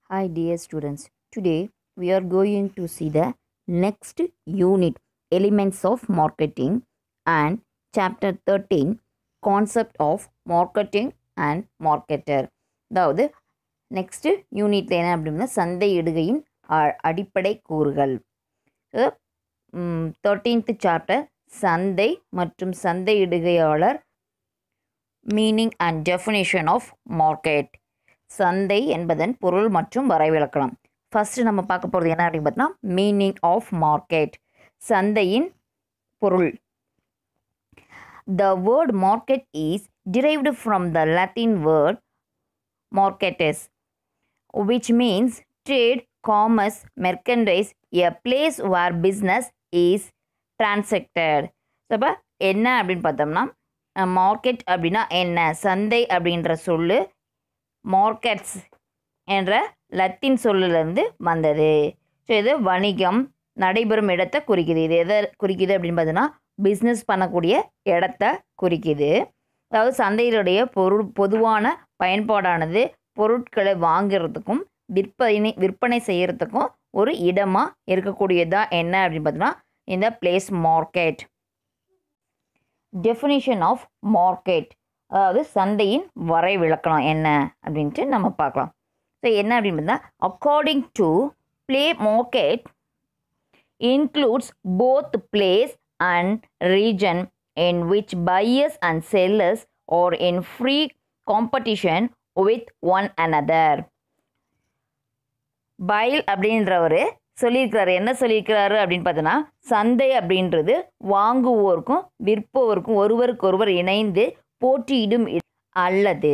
Hi dear students, today we are going to see the next unit elements of marketing and chapter 13 concept of marketing and marketer. அதாவது next யூனிட்ல என்ன அப்படின்னா சந்தையிடுகையின் அடிப்படை கூறுகள். 13th chapter சந்தை மற்றும் சந்தையிடுகையாளர் meaning and definition of market. சந்தை என்பதன் பொருள் மற்றும் வரைவிலக்கணம். ஃபர்ஸ்ட் நம்ம பார்க்க போகிறது என்ன அப்படின்னு பார்த்தோம்னா மீனிங் ஆஃப் மார்க்கெட், சந்தையின் பொருள். The word market is derived from the Latin word marketus, which means trade, commerce, merchandise, a place where business is transacted. அப்போ என்ன அப்படின்னு பார்த்தோம்னா மார்க்கெட் அப்படின்னா என்ன, சந்தை அப்படின்ற சொல்லு மார்க்கெட்ஸ் என்ற லத்தீன் சொல்லிலிருந்து வந்தது. ஸோ இது வணிகம் நடைபெறும் இடத்தை குறிக்குது. இது எதை குறிக்குது அப்படின்னு பார்த்தீங்கன்னா பிஸ்னஸ் பண்ணக்கூடிய இடத்த குறிக்குது. அதாவது சந்தையிலுடைய பொதுவான பயன்பாடானது பொருட்களை வாங்கிறதுக்கும் விற்பனை செய்கிறதுக்கும் ஒரு இடமாக இருக்கக்கூடியதான் என்ன அப்படின்னு பார்த்தீங்கன்னா இந்த place market. Definition of market, அதாவது சந்தையின் வரைவிலக்கணம் என்ன அப்படின்ட்டு நம்ம பார்க்கலாம். ஸோ என்ன அப்படின்னு பார்த்தா according to Pyle market includes both place and region in which buyers and sellers are in free competition with one another. Pyle அப்படின்றவர் சொல்லியிருக்கிறாரு, என்ன சொல்லியிருக்கிறாரு அப்படின்னு பார்த்தோன்னா சந்தை அப்படின்றது வாங்குவோருக்கும் விற்பவருக்கும் ஒருவருக்கொருவர் இணைந்து போட்டியிடும் அல்லது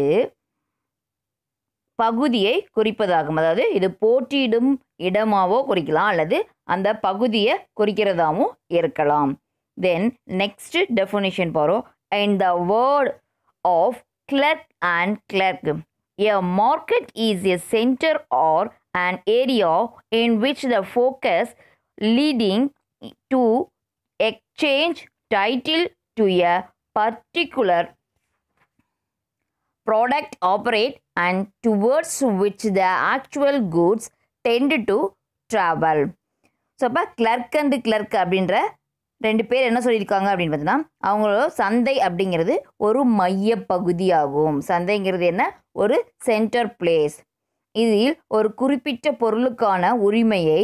பகுதியை குறிப்பதாகும். அதாவது இது போட்டியிடும் இடமாவோ குறிக்கலாம் அல்லது அந்த பகுதியை குறிக்கிறதாகவும் இருக்கலாம். தென் நெக்ஸ்ட் டெஃபினிஷன் பாரோம். In the word of Clark and Clark, a market is a center or an area in which the focus leading to exchange title to a particular product operate and towards which the actual goods tend to travel. So அப்போ clerk and clerk அப்படின்ற ரெண்டு பேர் என்ன சொல்லியிருக்காங்க அப்படின்னு பார்த்தீங்கன்னா அவங்களோட சந்தை அப்படிங்கிறது ஒரு மைய பகுதியாகும். சந்தைங்கிறது என்ன, ஒரு சென்டர் பிளேஸ். இதில் ஒரு குறிப்பிட்ட பொருளுக்கான உரிமையை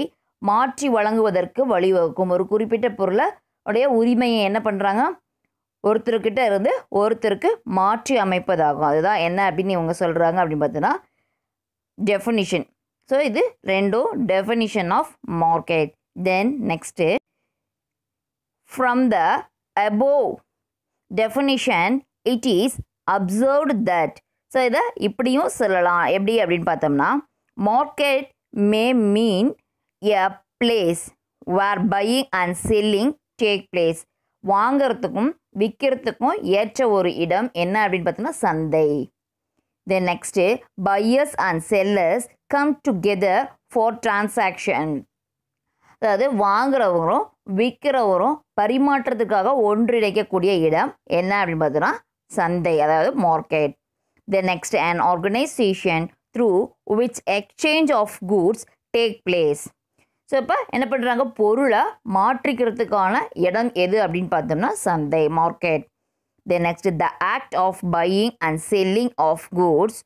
மாற்றி வழங்குவதற்கு வழிவகுக்கும். ஒரு குறிப்பிட்ட பொருளை உடைய உரிமையை என்ன பண்ணுறாங்க, ஒருத்தர்கிட்ட இருந்து ஒருத்தருக்கு மாற்றி அமைப்பதாகும். அதுதான் என்ன அப்படின்னு இவங்க சொல்கிறாங்க அப்படின்னு பார்த்தோன்னா டெஃபினிஷன். ஸோ இது ரெண்டும் definition of market. Then next from the above definition it is observed that, so இதை இப்படியும் சொல்லலாம். எப்படி அப்படின்னு பார்த்தோம்னா market may mean a place where buying and selling take place. வாங்கிறதுக்கும் விற்கிறதுக்கும் ஏற்ற ஒரு இடம் என்ன அப்படின்னு பார்த்தோம்னா சந்தை. Then next buyers and sellers come together for transaction, அதாவது வாங்குறவரும் விற்கிறவரும் பரிமாற்றத்துக்காக ஒன்றிணைக்கக்கூடிய இடம் என்ன அப்படின்னு பார்த்தோன்னா சந்தை, அதாவது market. Then next an organization through which exchange of goods take place. So இப்போ என்ன பண்ணுறாங்க, பொருளை மாற்றிக்கிறதுக்கான இடம் எது அப்படின்னு பார்த்தோம்னா சந்தை, market. Then next the act of buying and selling of goods.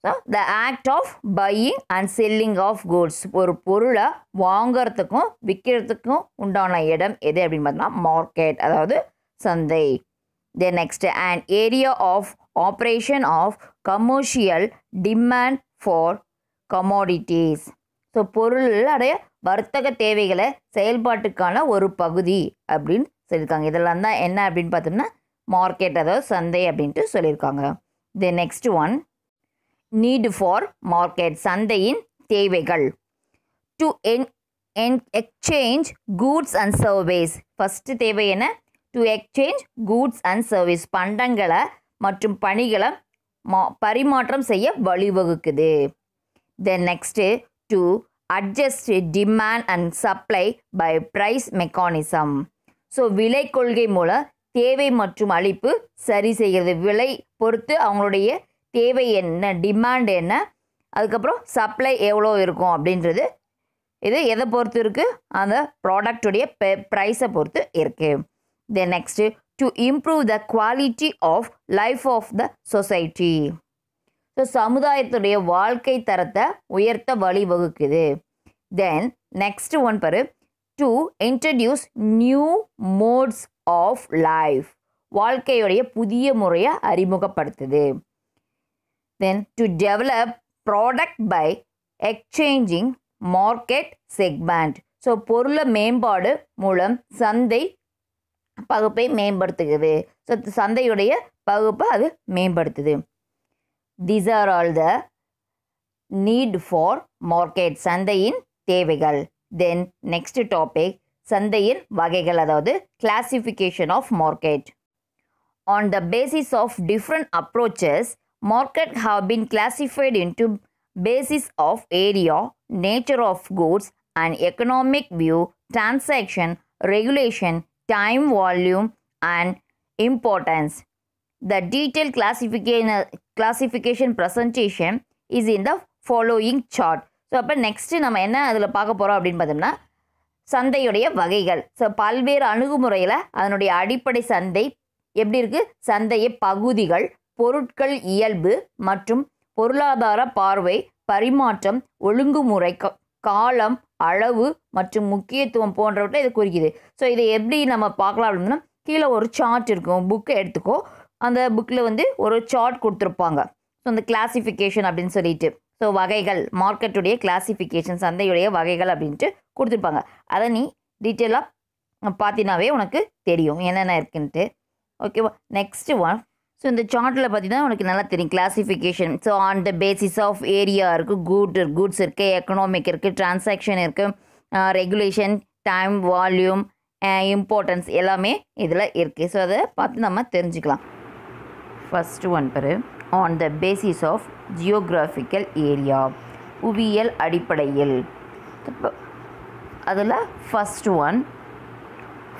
So the act of buying and selling of goods, ஒரு பொருளை வாங்கிறதுக்கும் விற்கிறதுக்கும் உண்டான இடம் எது அப்படின்னு பார்த்தோம்னா மார்க்கெட், அதாவது சந்தை. Then next an area of operation of commercial demand for commodities. So பொருளுடைய வர்த்தக தேவைகளை செயல்பாட்டுக்கான ஒரு பகுதி அப்படின்னு சொல்லியிருக்காங்க. இதெல்லாம் தான் என்ன அப்படின்னு பார்த்தோம்னா மார்க்கெட், அதாவது சந்தை அப்படின்ட்டு சொல்லியிருக்காங்க. Then next one need for market, சந்தையின் தேவைகள். To exchange goods and service, first தேவை என்ன, to exchange goods and service, பண்டங்களை மற்றும் பணிகளை பரிமாற்றம் செய்ய வழிவகுக்குது. Then next to adjust demand and supply by price mechanism. So விலை கொள்கை மூலம் தேவை மற்றும் அளிப்பு சரி செய்கிறது. விலை பொறுத்து அவங்களுடைய தேவை என்ன, டிமாண்ட் என்ன, அதுக்கப்புறம் சப்ளை எவ்வளோ இருக்கும் அப்படின்றது இது எதை பொறுத்து இருக்குது, அந்த ப்ராடக்டுடைய ப்ரைஸை பொறுத்து இருக்குது. Then next to improve the quality of life of the society. So சமுதாயத்துடைய வாழ்க்கை தரத்தை உயர்த்த வழிவகுக்குது. தென் நெக்ஸ்ட் ஒன் பாரு, to introduce new modes of life. வாழ்க்கையுடைய புதிய முறையை அறிமுகப்படுத்துது. Then to develop product by exchanging market segment. So பொருளை மேம்பாடு மூலம் சந்தை பகுப்பை மேம்படுத்துகிறது. ஸோ சந்தையுடைய பகுப்பை அது மேம்படுத்துது. These are all the need for market. சந்தையின் தேவைகள். Then next topic, சந்தையின் வகைகள், அதாவது classification of market. On the basis of different approaches, market have been classified into basis of area, nature of goods and economic view, transaction, regulation, time, volume and importance. The detailed classification presentation is in the following chart. So அப்போ next நம்ம என்ன அதில் பார்க்க போகிறோம் அப்படின்னு பார்த்தோம்னா சந்தையுடைய வகைகள். So பல்வேறு அணுகுமுறையில் அதனுடைய அடிப்படை சந்தை எப்படி இருக்குது, சந்தைய பகுதிகள், பொருட்கள் இயல்பு மற்றும் பொருளாதார பார்வை, பரிமாற்றம், ஒழுங்குமுறை, காலம், அளவு மற்றும் முக்கியத்துவம் போன்றவற்றை இது குறிக்குது. ஸோ இதை எப்படி நம்ம பார்க்கலாம் அப்படின்னா, கீழே ஒரு சார்ட் இருக்கும், புக்கை எடுத்துக்கோ, அந்த புக்கில் வந்து ஒரு சார்ட் கொடுத்துருப்பாங்க. ஸோ அந்த கிளாசிஃபிகேஷன் அப்படின்னு சொல்லிட்டு, ஸோ வகைகள், மார்க்கெட்டுடைய கிளாசிஃபிகேஷன், சந்தையுடைய வகைகள் அப்படின்ட்டு கொடுத்துருப்பாங்க. அதை நீ டீட்டெயிலாக பார்த்தினாவே உனக்கு தெரியும் என்னென்ன இருக்குன்ட்டு. ஓகேவா? நெக்ஸ்ட் ஒன், ஸோ இந்த சார்ட்டில் பார்த்தீங்கன்னா உனக்கு நல்லா தெரியும் classification. So on the basis of area இருக்குது, கூட்ஸ் இருக்குது, எக்கனாமிக் இருக்குது, டிரான்சாக்ஷன் இருக்குது, ரெகுலேஷன், டைம், வால்யூம், இம்பார்ட்டன்ஸ் எல்லாமே இதில் இருக்குது. ஸோ அதை பார்த்து நம்ம தெரிஞ்சுக்கலாம். ஃபஸ்ட்டு ஒன் பாரு, on the basis of geographical area, புவியியல் அடிப்படையில். அதில் first one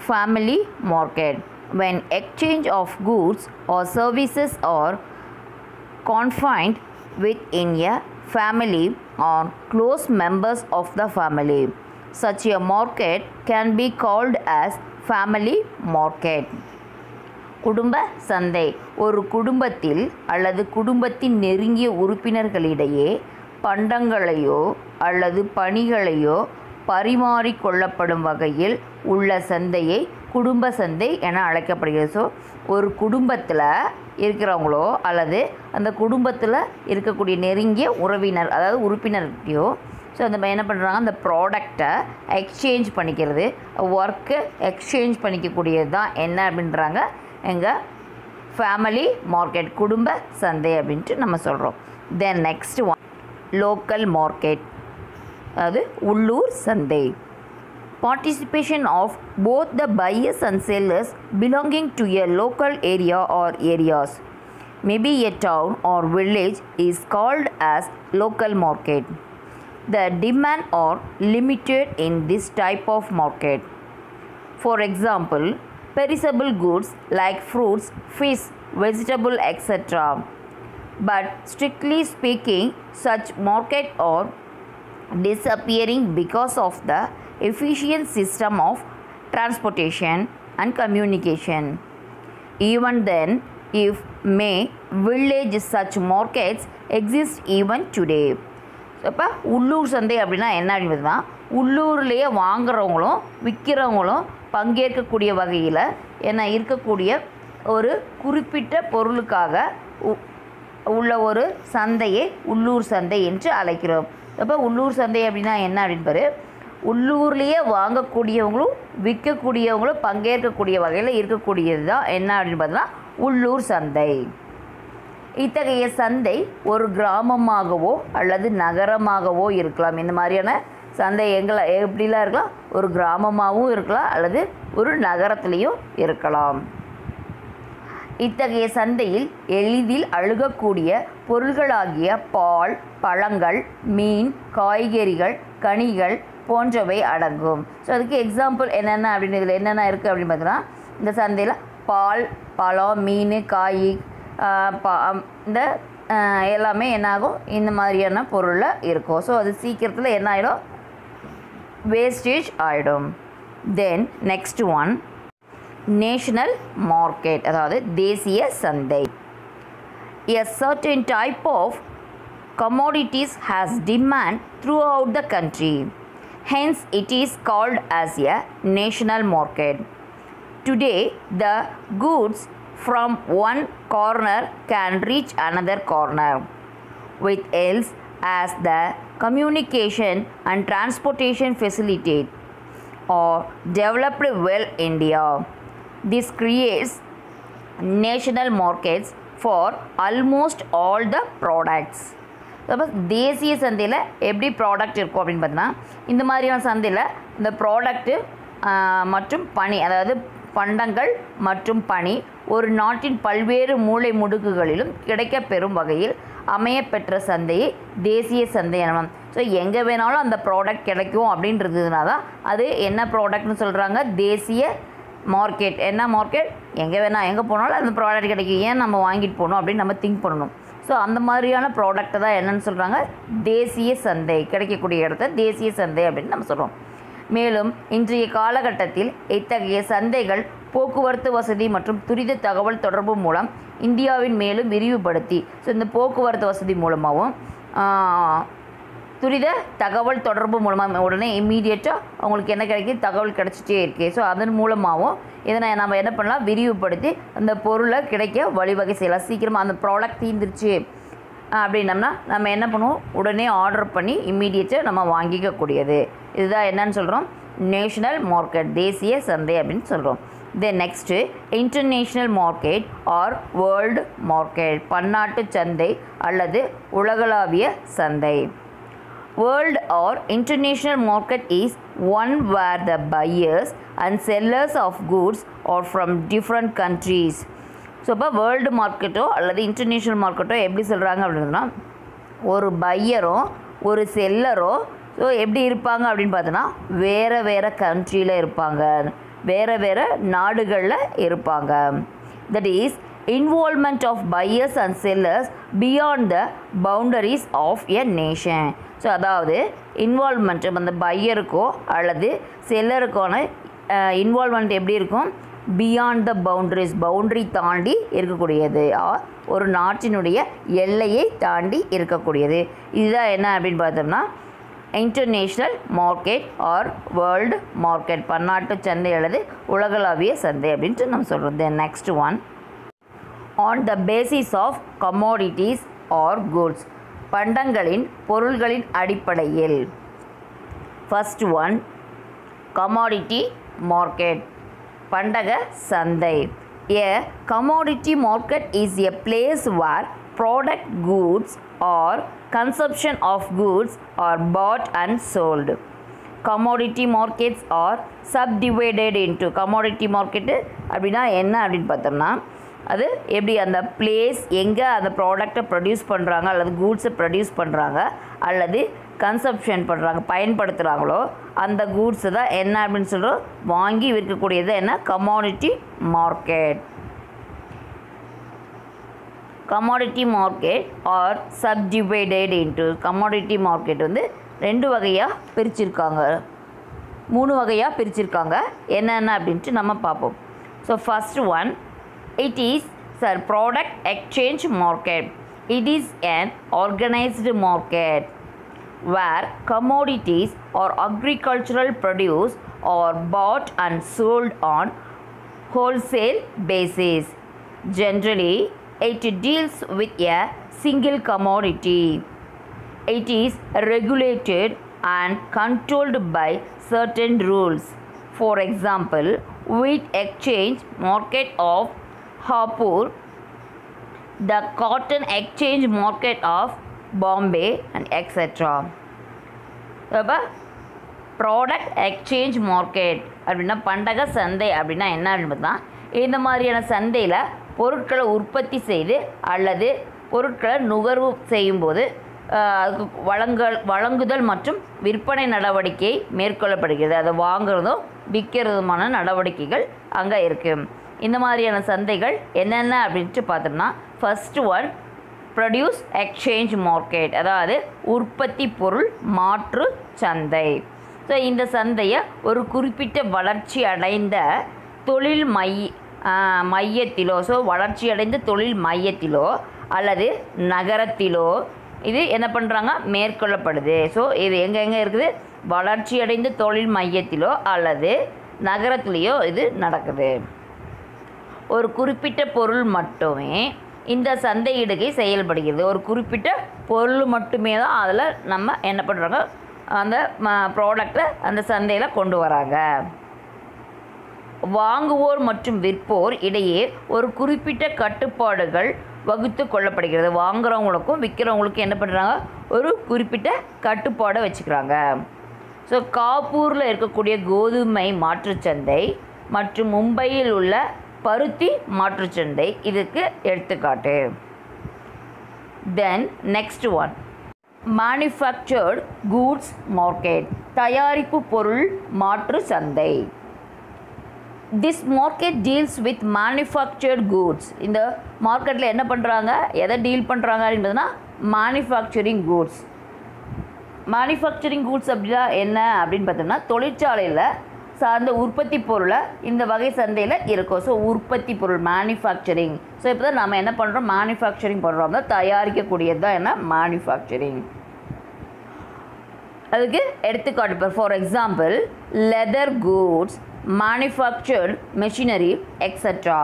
family market. When exchange of goods or services are confined within a family or close members of the family, such a market can be called as family market. குடும்ப சந்தை ஒரு குடும்பத்தில் அல்லது குடும்பத்தின் நெருங்கிய உறுப்பினர்களிடையே பண்டங்களையோ அல்லது பணிகளையோ பரிமாறிக்கொள்ளப்படும் வகையில் உள்ள சந்தையை குடும்ப சந்தை என அழைக்கப்படுகிறது. ஸோ ஒரு குடும்பத்தில் இருக்கிறவங்களோ அல்லது அந்த குடும்பத்தில் இருக்கக்கூடிய நெருங்கிய உறவினர், அதாவது உறுப்பினர்கிட்டையோ, ஸோ அந்த என்ன பண்ணுறாங்க, அந்த ப்ராடக்டை எக்ஸ்சேஞ்ச் பண்ணிக்கிறது, ஒர்க்கு எக்ஸ்சேஞ்ச் பண்ணிக்கக்கூடியது தான் என்ன அப்படின்றாங்க, எங்கள் ஃபேமிலி மார்க்கெட், குடும்ப சந்தை அப்படின்ட்டு நம்ம சொல்கிறோம். தென் நெக்ஸ்ட் ஒன் லோக்கல் மார்க்கெட், அதாவது உள்ளூர் சந்தை. Participation of both the buyers and sellers belonging to a local area or areas, maybe a town or village, is called as local market. The demand are limited in this type of market. For example, perishable goods like fruits, fish, vegetable, etc. But strictly speaking, such market are disappearing because of the efficient system of transportation and communication. Even then, if may village such markets exist even today. அப்போ உள்ளூர் சந்தை அப்படின்னா என்ன அப்படின்னா, உள்ளூர்லேயே வாங்குறவங்களும் விற்கிறவங்களும் பங்கேற்கக்கூடிய வகையில் என்ன இருக்கக்கூடிய ஒரு குறிப்பிட்ட பொருளுக்காக உள்ள ஒரு சந்தையை உள்ளூர் சந்தை என்று அழைக்கிறோம். அப்போ உள்ளூர் சந்தை அப்படின்னா என்ன அப்படின்னு பாரு, உள்ளூர்லேயே வாங்கக்கூடியவங்களும் விற்கக்கூடியவங்களும் பங்கேற்கக்கூடிய வகையில் இருக்கக்கூடியது தான் என்ன அப்படின்னு பார்த்தோன்னா உள்ளூர் சந்தை. இத்தகைய சந்தை ஒரு கிராமமாகவோ அல்லது நகரமாகவோ இருக்கலாம். இந்த மாதிரியான சந்தை எப்படிலாம் இருக்கலாம், ஒரு கிராமமாகவும் இருக்கலாம் அல்லது ஒரு நகரத்துலேயும் இருக்கலாம். இத்தகைய சந்தையில் எளிதில் அழுகக்கூடிய பொருள்களாகிய பால், பழங்கள், மீன், காய்கறிகள், கனிகள் போன்றவை அடங்கும். ஸோ அதுக்கு எக்ஸாம்பிள் என்னென்ன அப்படின்னு இதில் என்னென்ன இருக்குது அப்படின்னு பார்த்தோன்னா, இந்த சந்தையில் பால், பழம், மீன், காய், இந்த எல்லாமே என்னாகும் இந்த மாதிரியான பொருளில் இருக்கும். ஸோ அது சீக்கிரத்தில் என்ன ஆகிடும், வேஸ்டேஜ் ஆகிடும். தென் நெக்ஸ்ட் ஒன் நேஷனல் மார்க்கெட், அதாவது தேசிய சந்தை. A certain type of commodities has demand throughout the country. Hence, it is called as a national market. Today, the goods from one corner can reach another corner, with else as the communication and transportation facilitate or developed well India. This creates national markets for almost all the products. அப்போ தேசிய சந்தையில் எப்படி product இருக்கும் அப்படின்னு பார்த்தீங்கன்னா, இந்த மாதிரியான சந்தையில் இந்த ப்ராடக்ட்டு மற்றும் பணி, அதாவது பண்டங்கள் மற்றும் பணி ஒரு நாட்டின் பல்வேறு மூலை முடுக்குகளிலும் கிடைக்கப்பெறும் வகையில் அமையப்பெற்ற சந்தையை தேசிய சந்தை எனலாம். ஸோ எங்கே வேணாலும் அந்த ப்ராடக்ட் கிடைக்கும் அப்படின்றதுனா தான் அது என்ன ப்ராடக்ட்னு சொல்கிறாங்க, தேசிய மார்க்கெட். என்ன மார்க்கெட், எங்கே வேணால் எங்கே போனாலும் அந்த ப்ராடக்ட் கிடைக்கும், ஏன் நம்ம வாங்கிட்டு போகணும் அப்படின்னு நம்ம திங்க் பண்ணணும். ஸோ அந்த மாதிரியான ப்ராடக்ட்டை தான் என்னென்னு சொல்கிறாங்க, தேசிய சந்தை. கிடைக்கக்கூடிய இடத்த தேசிய சந்தை அப்படின்னு நம்ம சொல்கிறோம். மேலும் இன்றைய காலகட்டத்தில் இத்தகைய சந்தைகள் போக்குவரத்து வசதி மற்றும் துரித தகவல் தொடர்பு மூலம் இந்தியாவின் மேலும் விரிவுபடுத்தி, ஸோ இந்த போக்குவரத்து வசதி மூலமாகவும் துரித தகவல் தொடர்பு மூலமாக உடனே இம்மீடியட்டாக அவங்களுக்கு என்ன கிடைக்கிது, தகவல் கிடச்சிட்டே இருக்குது. ஸோ அதன் மூலமாகவும் இதனை நம்ம என்ன பண்ணலாம், விரிவுபடுத்தி அந்த பொருளை கிடைக்க வழிவகை செய்யலாம். சீக்கிரமாக அந்த ப்ராடக்ட் தீர்ந்துருச்சு அப்படின்னம்னா நம்ம என்ன பண்ணுவோம், உடனே ஆர்டர் பண்ணி இம்மீடியட்டாக நம்ம வாங்கிக்கக்கூடியது. இதுதான் என்னன்னு சொல்கிறோம், நேஷ்னல் மார்க்கெட், தேசிய சந்தை அப்படின்னு சொல்கிறோம். Then next international market R world market, பன்னாட்டு சந்தை அல்லது உலகளாவிய சந்தை. World or international market is one where the buyers and sellers of goods are from different countries. So இப்போ வேர்ல்டு மார்க்கெட்டோ அல்லது இன்டர்நேஷ்னல் மார்க்கெட்டோ எப்படி சொல்கிறாங்க அப்படின்னா, ஒரு பையரோ ஒரு செல்லரோ ஸோ எப்படி இருப்பாங்க அப்படின்னு பார்த்தோன்னா, வேறு வேறு கண்ட்ரியில் இருப்பாங்க, வேறு வேறு நாடுகளில் இருப்பாங்க. That is involvement of buyers and sellers beyond the boundaries of a nation. So அதாவது இன்வால்மெண்ட் அந்த பையருக்கோ அல்லது செல்லருக்கான இன்வால்மெண்ட் எப்படி இருக்கும், பியாண்ட் த பவுண்டரிஸ், பவுண்டரி தாண்டி இருக்கக்கூடியது, ஒரு நாட்டினுடைய எல்லையை தாண்டி இருக்கக்கூடியது. இதுதான் என்ன அப்படின்னு பார்த்தோம்னா international market R world market, பன்னாட்டு சந்தை அல்லது உலகளாவிய சந்தை அப்படின்ட்டு நம்ம சொல்கிறோம். தென் next one on the basis of commodities or goods, பண்டங்களின் பொருள்களின் அடிப்படையில். ஃபர்ஸ்ட் ஒன் commodity market, பண்டக சந்தை. A commodity market is a place where product goods or consumption of goods are bought and sold. Commodity markets are subdivided into, commodity market அப்படின்னா என்ன அப்படின்னு பார்த்தோம்னா, அது எப்படி அந்த பிளேஸ் எங்கே அந்த ப்ராடக்டை ப்ரொடியூஸ் பண்ணுறாங்க அல்லது கூட்ஸை ப்ரொடியூஸ் பண்ணுறாங்க அல்லது கன்சப்ஷன் பண்ணுறாங்க, பயன்படுத்துகிறாங்களோ அந்த கூட்ஸை தான் என்ன அப்படின்னு சொல்கிறோம், வாங்கி விற்கக்கூடியது என்ன, commodity market. Commodity market are subdivided into, commodity market வந்து ரெண்டு வகையாக பிரிச்சிருக்காங்க, மூணு வகையாக பிரிச்சிருக்காங்க. என்னென்ன அப்படின்ட்டு நம்ம பார்ப்போம். So first one, it is product exchange market. It is an organized market where commodities or agricultural produce are bought and sold on wholesale basis. Generally, it deals with a single commodity. It is regulated and controlled by certain rules. For example, wheat exchange market of Hapur, the cotton exchange market of Bombay and etc. அப்போ product exchange market அப்படின்னா பண்டக சந்தை அப்படின்னா என்ன அப்படின்னு பார்த்தா, இந்த மாதிரியான சந்தையில் பொருட்களை உற்பத்தி செய்து அல்லது பொருட்களை நுகர்வு செய்யும்போது அதுக்கு வழங்குதல் மற்றும் விற்பனை நடவடிக்கை மேற்கொள்ளப்படுகிறது. அதை வாங்குறதும் விற்கிறதுமான நடவடிக்கைகள் அங்கே இருக்குது. இந்த மாதிரியான சந்தைகள் என்னென்ன அப்படின்ட்டு பார்த்தோம்னா, first one produce exchange market, அதாவது உற்பத்தி பொருள் மாற்று சந்தை. ஸோ இந்த சந்தையை ஒரு குறிப்பிட்ட வளர்ச்சி அடைந்த தொழில் மையத்திலோ, ஸோ வளர்ச்சி அடைந்த தொழில் மையத்திலோ அல்லது நகரத்திலோ இது என்ன பண்ணுறாங்க, மேற்கொள்ளப்படுது. ஸோ இது எங்கே இருக்குது, வளர்ச்சி அடைந்த தொழில் மையத்திலோ அல்லது நகரத்திலேயோ இது நடக்குது. ஒரு குறிப்பிட்ட பொருள் மட்டுமே இந்த சந்தையிடுகை செயல்படுகிறது. ஒரு குறிப்பிட்ட பொருள் மட்டுமே தான் அதில் நம்ம என்ன பண்ணுறாங்க, அந்த ப்ராடக்டை அந்த சந்தையில் கொண்டு வராங்க. வாங்குவோர் மற்றும் விற்போர் இடையே ஒரு குறிப்பிட்ட கட்டுப்பாடுகள் வகுத்து கொள்ளப்படுகிறது. வாங்குறவங்களுக்கும் விற்கிறவங்களுக்கும் என்ன பண்ணுறாங்க, ஒரு குறிப்பிட்ட கட்டுப்பாடை வச்சுக்கிறாங்க. ஸோ காப்பூரில் இருக்கக்கூடிய கோதுமை மாற்றுச்சந்தை மற்றும் மும்பையில் உள்ள பருத்தி மாற்றுச்சந்தை இதுக்கு எடுத்துக்காட்டு. தென் next one, manufactured goods market, தயாரிப்பு பொருள் மாற்று சந்தை. This market deals with manufactured goods. இந்த மார்க்கெட்டில் என்ன பண்ணுறாங்க, எதை டீல் பண்ணுறாங்க அப்படின்றதுனா மேனுஃபேக்சரிங் கூட்ஸ். மேனுஃபேக்சரிங் கூட்ஸ் அப்படின்னா என்ன அப்படின்னு பார்த்தோம்னா, தொழிற்சாலையில் சார்ந்த உற்பத்தி பொருளை இந்த வகை சந்தையில் இருக்கும். ஸோ உற்பத்தி பொருள் மேனுஃபேக்சரிங். ஸோ இப்போ தான் நம்ம என்ன பண்ணுறோம், மேனுஃபேக்சரிங் பண்ணுறோம், தான் தயாரிக்கக்கூடியது தான் என்ன மேனுஃபேக்சரிங். அதுக்கு எடுத்துக்காட்டு, இப்போ for example leather goods, manufactured machinery extra.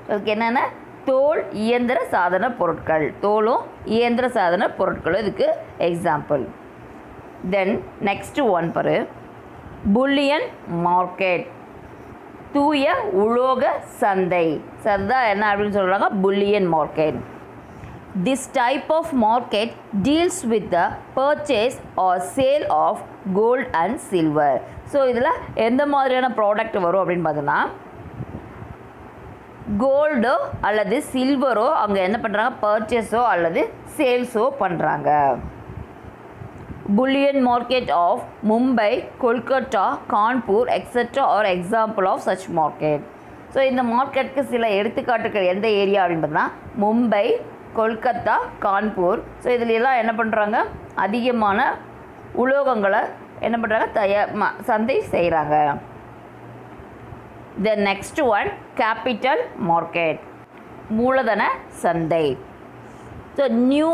அதுக்கு என்னென்ன, தோல் இயந்திர சாதன பொருட்கள், தோலும் இயந்திர சாதன பொருட்களும் இதுக்கு எக்ஸாம்பிள். தென் நெக்ஸ்ட் ஒன் பாரு, புல்லியன் மார்க்கெட், தூய உலோக சந்தை. அதுதான் என்ன அப்படின்னு சொல்கிறாங்க, bullion market. This type of market deals with the purchase or sale of gold and silver. So இதில் எந்த மாதிரியான ப்ராடக்ட் வரும் அப்படின்னு பார்த்தோன்னா, கோல்டோ அல்லது சில்வரோ அங்கே என்ன பண்ணுறாங்க, பர்ச்சேஸோ அல்லது சேல்ஸோ பண்ணுறாங்க. Bullion market of Mumbai, Kolkata, Kanpur, etc. are example of such market. So இந்த மார்க்கெட்டுக்கு சில எடுத்துக்காட்டுகள் எந்த ஏரியா அப்படின்னு பார்த்தா, மும்பை, கொல்கத்தா, கான்பூர். ஸோ இதுலாம் என்ன பண்ணுறாங்க, அதிகமான உலோகங்களை என்ன பண்ணுறாங்க, சந்தை செய்கிறாங்க. The next one, capital market, மூலதன சந்தை. So new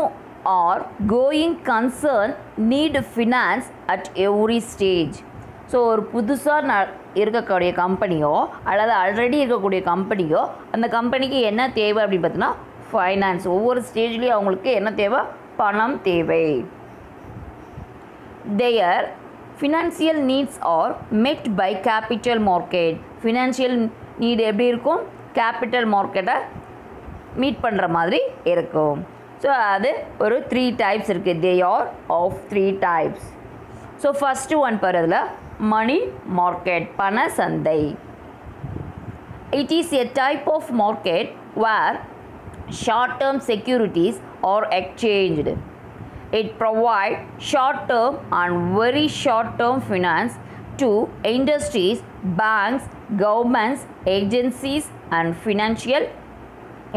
or going concern need finance at every stage. So ஒரு புதுசாக இருக்கக்கூடிய கம்பெனியோ அல்லது ஆல்ரெடி இருக்கக்கூடிய கம்பெனியோ, அந்த கம்பெனிக்கு என்ன தேவை அப்படின்னு பார்த்தோன்னா ஃபைனான்ஸ். ஒவ்வொரு ஸ்டேஜ்லேயும் அவங்களுக்கு என்ன தேவை, பணம் தேவை. their financial needs are met by capital market. Financial need எப்படி இருக்கும், கேபிட்டல் மார்க்கெட்டை மீட் பண்ணுற மாதிரி இருக்கும். ஸோ அது ஒரு 3 டைப்ஸ் இருக்குது. They are of 3 types. So first one பாருதில் மணி மார்க்கெட், பண சந்தை. It is a type of market where short term securities are exchanged. It provide short term and very short term finance to industries, banks, governments, agencies and financial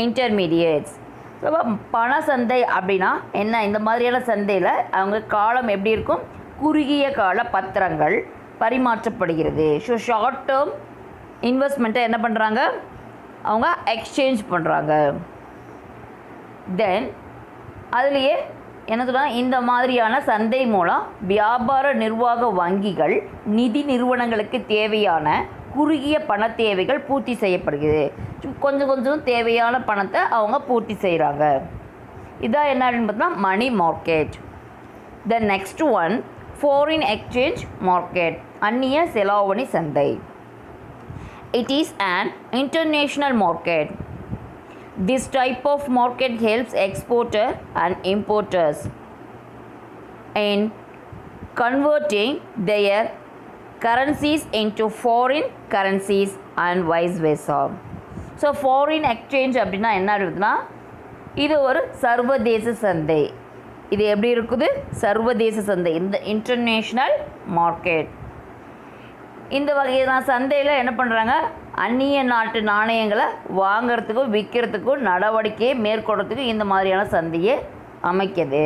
intermediates. So பண சந்தை அப்படின்னா என்ன, இந்த மாதிரியான சந்தையில் அவங்க காலம் எப்படி இருக்கும், குறுகிய கால பத்திரங்கள் பரிமாற்றப்படுகிறது. ஸோ ஷார்ட் டேர்ம் இன்வெஸ்ட்மெண்ட்டை என்ன பண்ணுறாங்க, அவங்க எக்ஸ்சேஞ்ச் பண்ணுறாங்க. தென் அதுலேயே என்ன சொல்கிறாங்க, இந்த மாதிரியான சந்தை மூலம் வியாபார நிர்வாக வங்கிகள், நிதி நிறுவனங்களுக்கு தேவையான குறுகிய பண தேவைகள் பூர்த்தி செய்யப்படுகிறது. கொஞ்சம் தேவையான பணத்தை அவங்க பூர்த்தி செய்கிறாங்க. இதான் என்ன அப்படின்னு பார்த்தோம்னா money market. The next one, foreign exchange market, அந்நிய செலாவணி சந்தை. It is an international market. This type of market helps exporter and importers in converting their currencies into foreign currencies and vice versa. So foreign exchange அப்படின்னா என்ன இருக்குதுன்னா, இது ஒரு சர்வதேச சந்தை. இது எப்படி இருக்குது, சர்வதேச சந்தை, இந்த இன்டர்நேஷ்னல் மார்க்கெட். இந்த வகையான சந்தையில் என்ன பண்ணுறாங்க, அந்நிய நாட்டு நாணயங்களை வாங்கிறதுக்கும் விற்கிறதுக்கும் நடவடிக்கையை மேற்கொள்றதுக்கும் இந்த மாதிரியான சந்தையை அமைக்குது.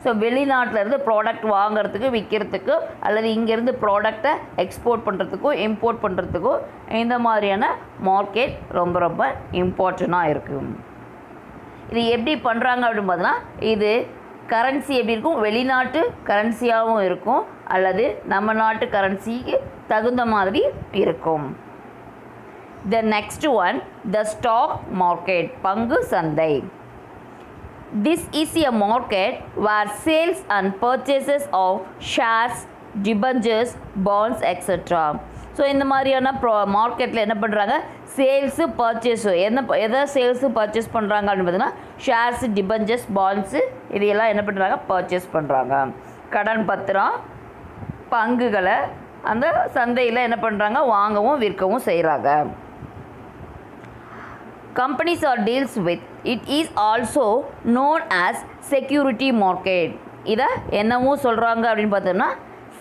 ஸோ வெளிநாட்டிலேருந்து ப்ராடக்ட் வாங்கிறதுக்கு விற்கிறதுக்கு அல்லது இங்கேருந்து ப்ராடக்டை எக்ஸ்போர்ட் பண்ணுறதுக்கும் இம்போர்ட் பண்ணுறதுக்கும் இந்த மாதிரியான மார்க்கெட் ரொம்ப ரொம்ப இம்பார்ட்டண்ட்டாக இருக்குது. இது எப்படி பண்ணுறாங்க அப்படின்னு பார்த்தோன்னா இது கரன்சி எப்படி இருக்கும், வெளிநாட்டு கரன்சியாகவும் இருக்கும் அல்லது நம்ம நாட்டு கரன்சிக்கு தகுந்த மாதிரி இருக்கும். The next one the stock market, பங்கு சந்தை. This is a market where sales and purchases of shares, debentures, bonds, etc. So இந்த மாதிரியான மார்க்கெட்டில் என்ன பண்ணுறாங்க, சேல்ஸு பர்ச்சேஸு எதை சேல்ஸு பர்ச்சேஸ் பண்ணுறாங்க அப்படின்னு பார்த்தீங்கன்னா ஷேர்ஸு, டிபெஞ்சர்ஸ், பாண்ட்ஸு இதையெல்லாம் என்ன பண்ணுறாங்க பர்ச்சேஸ் பண்ணுறாங்க. கடன் பத்திரம், பங்குகளை அந்த சந்தையில் என்ன பண்ணுறாங்க வாங்கவும் விற்கவும் செய்கிறாங்க. Companies or deals with it is also known as security market. இதை என்னவும் சொல்கிறாங்க அப்படின்னு பார்த்தோம்னா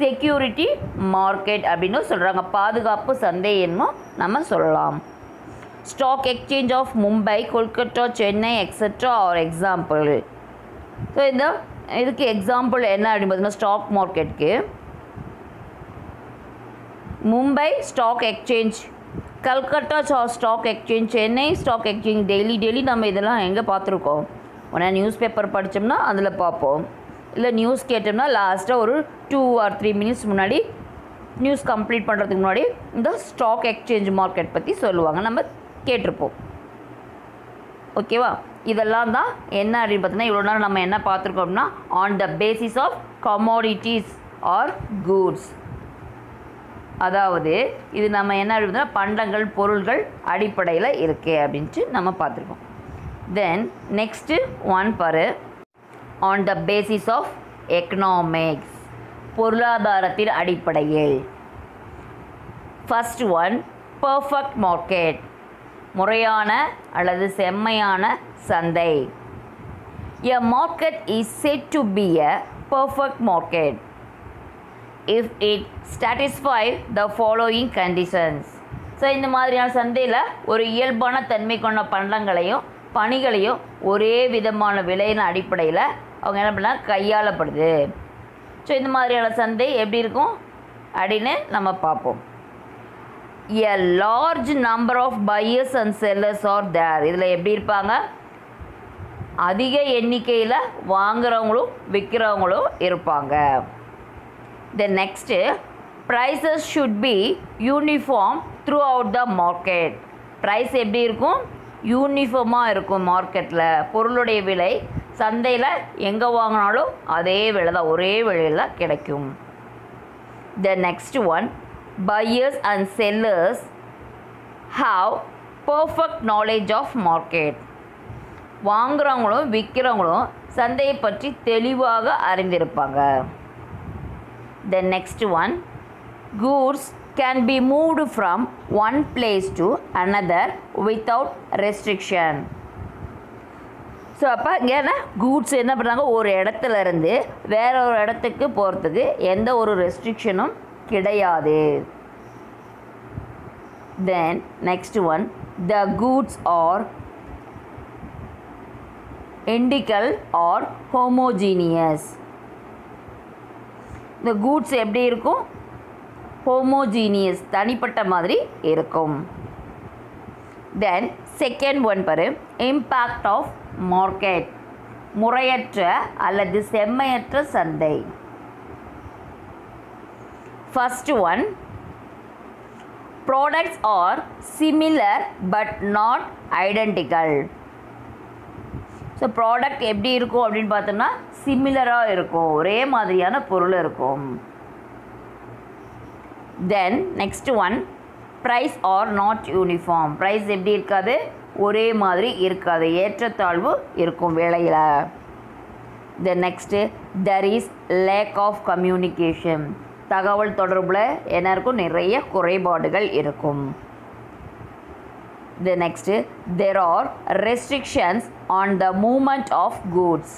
செக்யூரிட்டி மார்க்கெட் அப்படின்னு சொல்கிறாங்க. பாதுகாப்பு சந்தை என்னும் நம்ம சொல்லலாம். Stock exchange of Mumbai, Kolkata, Chennai etcetera are example. So இதுக்கு எக்ஸாம்பிள் என்ன அப்படின்னு பார்த்தோம்னா ஸ்டாக் மார்க்கெட்டுக்கு Mumbai stock exchange, Calcutta stock exchange, Chennai stock exchange. Daily நம்ம இதெல்லாம் எங்கே பார்த்துருக்கோம், உடனே நியூஸ் பேப்பர் படித்தோம்னா அதில் பார்ப்போம், இல்லை நியூஸ் கேட்டோம்னா லாஸ்ட்டாக ஒரு 2 or 3 minutes முன்னாடி நியூஸ் கம்ப்ளீட் பண்ணுறதுக்கு முன்னாடி இந்த ஸ்டாக் எக்ஸ்சேஞ்ச் மார்க்கெட் பற்றி சொல்லுவாங்க, நம்ம கேட்டிருப்போம். ஓகேவா, இதெல்லாம் தான் என்ன அப்படின்னு பார்த்தீங்கன்னா இவ்வளோ நேரம் நம்ம என்ன பார்த்துருக்கோம் அப்படின்னா on the basis of commodities or goods. அதாவது இது நம்ம என்ன அப்படின்னா பண்டங்கள் பொருள்கள் அடிப்படையில் இருக்கே அப்படின்ட்டு நம்ம பார்த்துருக்கோம். தென் நெக்ஸ்ட்டு ஒன் பாரு, on the basis of economics, பொருளாதாரத்தின் அடிப்படையில். ஃபர்ஸ்ட் ஒன் பர்ஃபெக்ட் மார்க்கெட், முறையான அல்லது செம்மையான சந்தை. A market is said to be a perfect market if it satisfy the following conditions. So இந்த மாதிரியான சந்தையில் ஒரு இயல்பான தன்மை கொண்ட பண்டங்களையும் பணிகளையும் ஒரே விதமான விலையின் அடிப்படையில் அவங்க என்ன பண்ணால் கையாளப்படுது. ஸோ இந்த மாதிரியான சந்தை எப்படி இருக்கும் அப்படின்னு நம்ம பார்ப்போம். a large number of buyers and sellers are there. இதில் எப்படி இருப்பாங்க, அதிக எண்ணிக்கையில் வாங்குறவங்களும் விற்கிறவங்களும் இருப்பாங்க. The next, prices should be uniform throughout the market. price எப்படி இருக்கும், யூனிஃபார்மாக இருக்கும். மார்க்கெட்டில் பொருளுடைய விலை சந்தையில் எங்கே வாங்கினாலும் அதே விலை தான், ஒரே விலையில் கிடைக்கும். The next one, buyers and sellers have perfect knowledge of market. வாங்குறவங்களும் விற்கிறவங்களும் சந்தையை பற்றி தெளிவாக அறிந்திருப்பாங்க. The next one, goods can be moved from one place to another without restriction. So அப்போ இங்கே கூட்ஸ் என்ன பண்ணுறாங்க, ஒரு இடத்துல இருந்து வேற ஒரு இடத்துக்கு போகிறதுக்கு எந்த ஒரு ரெஸ்ட்ரிக்ஷனும் கிடையாது. Then next one, the goods are identical or homogeneous. இந்த கூட்ஸ் எப்படி இருக்கும், ஹோமோஜீனியஸ் தனிப்பட்ட மாதிரி இருக்கும். தென் செகண்ட் ஒன் பாரு, இம்பேக்ட் ஆஃப் மார்க்கெட், முறையற்ற அல்லது செம்மையற்ற சந்தை. First one, products are similar but not identical. So product எப்படி இருக்கும் அப்படின்னு பார்த்தோம்னா சிமிலராக இருக்கும், ஒரே மாதிரியான பொருள் இருக்கும். Then next one, price are not uniform. Price எப்படி இருக்காது, ஒரே மாதிரி இருக்காது, ஏற்றத்தாழ்வு இருக்கும் விலையில். Then next, there is lack of communication. தகவல் தொடர்பில் என்ன இருக்கும், நிறைய குறைபாடுகள் இருக்கும். The next, there are restrictions on the movement of goods.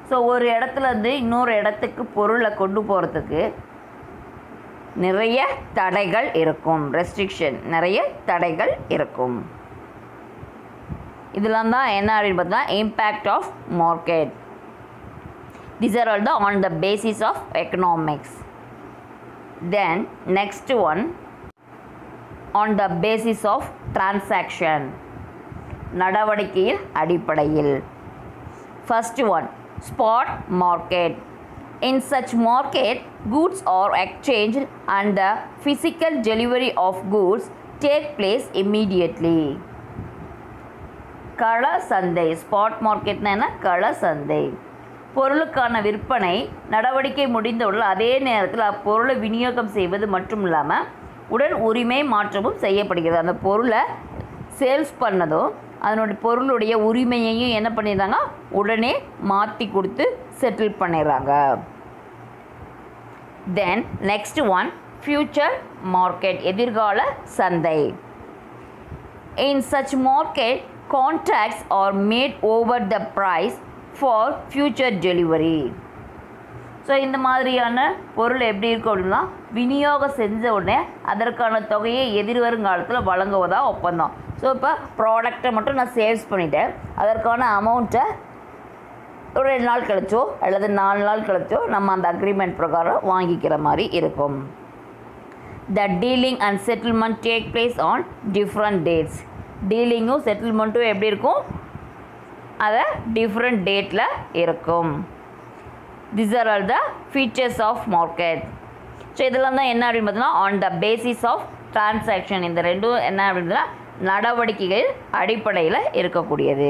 So ஒரு இடத்துலேருந்து இன்னொரு இடத்துக்கு பொருளை கொண்டு போகிறதுக்கு நிறைய தடைகள் இருக்கும். ரெஸ்ட்ரிக்ஷன், நிறைய தடைகள் இருக்கும். இதெல்லாம் தான் என்ன அப்படின்னு பார்த்தா impact of market. These are all on the basis of economics. Then next one, on the basis of transaction, நடவடிக்கையின் அடிப்படையில். First one, spot market. In such market, goods are exchanged and the physical delivery of goods take place immediately. கள சந்தை. Spot மார்க்கெட்னா என்ன? கள சந்தை. பொருளுக்கான விற்பனை நடவடிக்கை முடிந்தவுடன் அதே நேரத்தில் அப்பொருளை விநியோகம் செய்வது மட்டும் இல்லாமல் உடன் உரிமை மாற்றமும் செய்யப்படுகிறது. அந்த பொருளை சேல்ஸ் பண்ணதும் அதனுடைய பொருளுடைய உரிமையையும் என்ன பண்ணிடுறாங்க? உடனே மாற்றி கொடுத்து செட்டில் பண்ணிடுறாங்க. தென் நெக்ஸ்ட் ஒன், ஃபியூச்சர் மார்க்கெட். எதிர்கால சந்தை. In such market contracts are made over the price for future delivery. So இந்த மாதிரியான பொருள் எப்படி இருக்கும் அப்படின்னா விநியோகம் செஞ்ச உடனே அதற்கான தொகையை எதிர்வருங்காலத்தில் வழங்குவதாக ஒப்பந்தம். ஸோ இப்போ ப்ராடக்டை மட்டும் நான் சேல்ஸ் பண்ணிவிட்டேன், அதற்கான அமௌண்ட்டை ஒரு 2 நாள் கழிச்சோ அல்லது 4 நாள் கழிச்சோ நம்ம அந்த அக்ரிமெண்ட் பிரகாரம் வாங்கிக்கிற மாதிரி இருக்கும். The dealing and settlement take place on different dates. டீலிங்கும் செட்டில்மெண்ட்டும் எப்படி இருக்கும்? அதை டிஃப்ரெண்ட் டேட்டில் இருக்கும். These are all the features of market. So இதெல்லாம் தான் என்ன அப்படின்னு பார்த்தீங்கன்னா on the basis of transaction. இந்த ரெண்டும் என்ன அப்படின்னா நடவடிக்கைகள் அடிப்படையில் இருக்கக்கூடியது.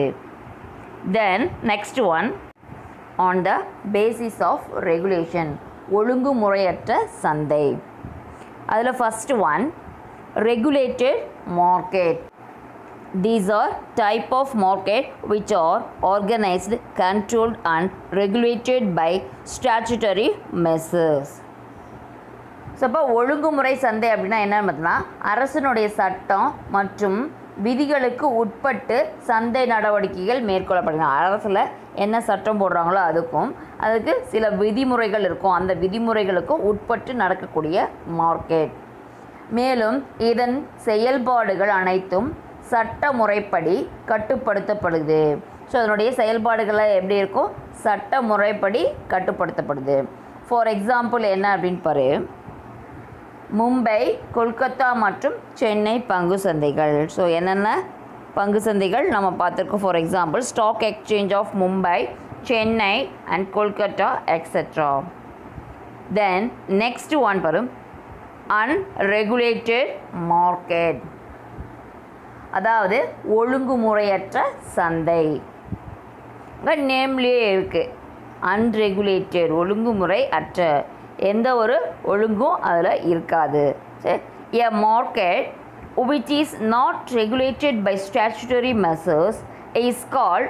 Then next one, on the basis of regulation. ஒழுங்குமுறையற்ற சந்தை. அதில் first one, regulated market. These are type of market which are organized, controlled and regulated by statutory measures. So இப்போ ஒழுங்குமுறை சந்தை அப்படின்னா என்னன்னு பார்த்தீங்கன்னா அரசினுடைய சட்டம் மற்றும் விதிகளுக்கு உட்பட்டு சந்தை நடவடிக்கைகள் மேற்கொள்ளப்படுகின்றன. அரசில் என்ன சட்டம் போடுறாங்களோ அதுக்கு சில விதிமுறைகள் இருக்கும். அந்த விதிமுறைகளுக்கும் உட்பட்டு நடக்கக்கூடிய மார்க்கெட். மேலும் இதன் செயல்பாடுகள் அனைத்தும் சட்ட முறைப்படி கட்டுப்படுத்தப்படுது. ஸோ அதனுடைய செயல்பாடுகளை எப்படி இருக்கும்? சட்ட முறைப்படி கட்டுப்படுத்தப்படுது. ஃபார் எக்ஸாம்பிள் என்ன அப்படின்னு பாரு, மும்பை, கொல்கத்தா மற்றும் சென்னை பங்கு சந்தைகள். ஸோ என்னென்ன பங்கு சந்தைகள் நம்ம பார்த்துருக்கோம்? For example stock exchange of Mumbai, Chennai and Kolkata etcetera. Then next one பாரு, அன்ரெகுலேட்டட் மார்க்கெட். அதாவது ஒழுங்குமுறையற்ற சந்தை. நேம்லேயே இருக்குது அன்ரெகுலேட்டட், ஒழுங்குமுறை அற்ற, எந்த ஒரு ஒழுங்கும் அதில் இருக்காது. A market which is not regulated by statutory measures is called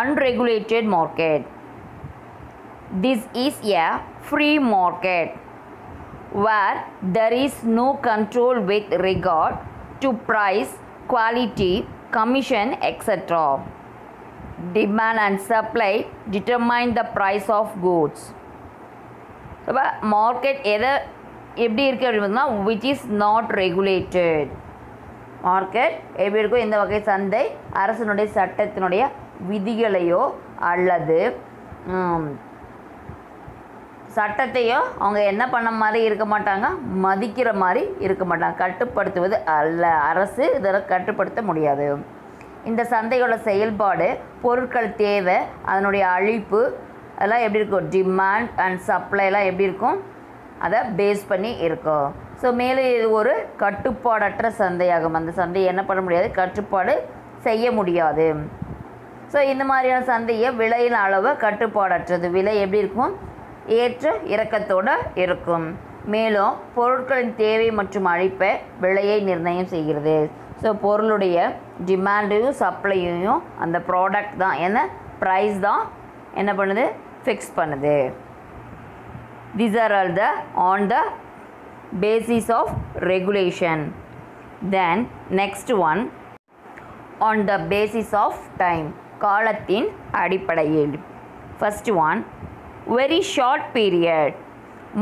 unregulated market. This is a free market where there is no control with regard to price, quality, commission, etc. Demand and supply determine the price of goods. அப்போ market எப்படி இருக்குது அப்படின்னா which is not regulated. Market எப்படி இருக்கும்? இந்த வகை சந்தை அரசனுடைய சட்டத்தினுடைய விதிகளையோ அல்லது சட்டத்தையோ அவங்க என்ன பண்ண மாதிரி இருக்க மாட்டாங்க, மதிக்கிற மாதிரி இருக்க மாட்டாங்க. கட்டுப்படுத்துவது அல்ல, அரசு இதில் கட்டுப்படுத்த முடியாது. இந்த சந்தையோட செயல்பாடு, பொருட்கள் தேவை, அதனுடைய அழிப்பு அதெல்லாம் எப்படி இருக்கும்? டிமாண்ட் அண்ட் சப்ளைலாம் எப்படி இருக்கும்? அதை பேஸ் பண்ணி இருக்கும். ஸோ மேலே இது ஒரு கட்டுப்பாடற்ற சந்தையாகும். அந்த சந்தையை என்ன பண்ண முடியாது? கட்டுப்பாடு செய்ய முடியாது. ஸோ இந்த மாதிரியான சந்தையை விலையின் அளவு கட்டுப்பாடற்றது. விலை எப்படி இருக்கும்? ஏற்ற இறக்கத்தோடு இருக்கும். மேலும் பொருட்களின் தேவை மற்றும் அழிப்பை விலையை நிர்ணயம் செய்கிறது. ஸோ பொருளுடைய டிமாண்டையும் சப்ளையையும் அந்த ப்ராடக்ட் தான் என்ன ப்ரைஸ் தான் என்ன பண்ணுது? ஃபிக்ஸ் பண்ணுது. These are all on the basis of regulation. Then next one, on the basis of time. காலத்தின் அடிப்படையில். First one, very short period.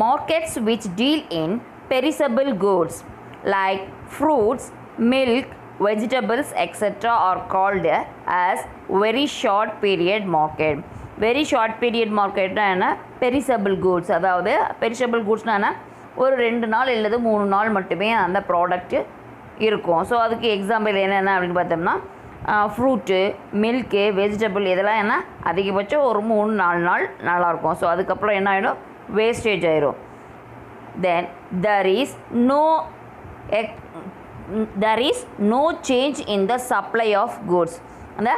Markets which deal in perishable goods like fruits, milk, vegetables, etc. are called as very short period market. Very short period market என்ன perishable goods, அதாவது perishable goodsனா என்ன, ஒரு 2 நாள் இல்லது 3 நாள் மட்டுமே அந்த ப்ராடக்ட் இருக்கும். ஸோ அதுக்கு எக்ஸாம்பிள் என்னென்ன அப்படின்னு பார்த்தோம்னா ஃப்ரூட்டு, மில்க்கு, வெஜிடபிள் இதெல்லாம் என்ன அதிகபட்சம் ஒரு 3-4 நாள் நல்லாயிருக்கும். ஸோ அதுக்கப்புறம் என்ன ஆகிடும், வேஸ்டேஜ் ஆயிரும். Then there is no change in the supply of goods. அந்த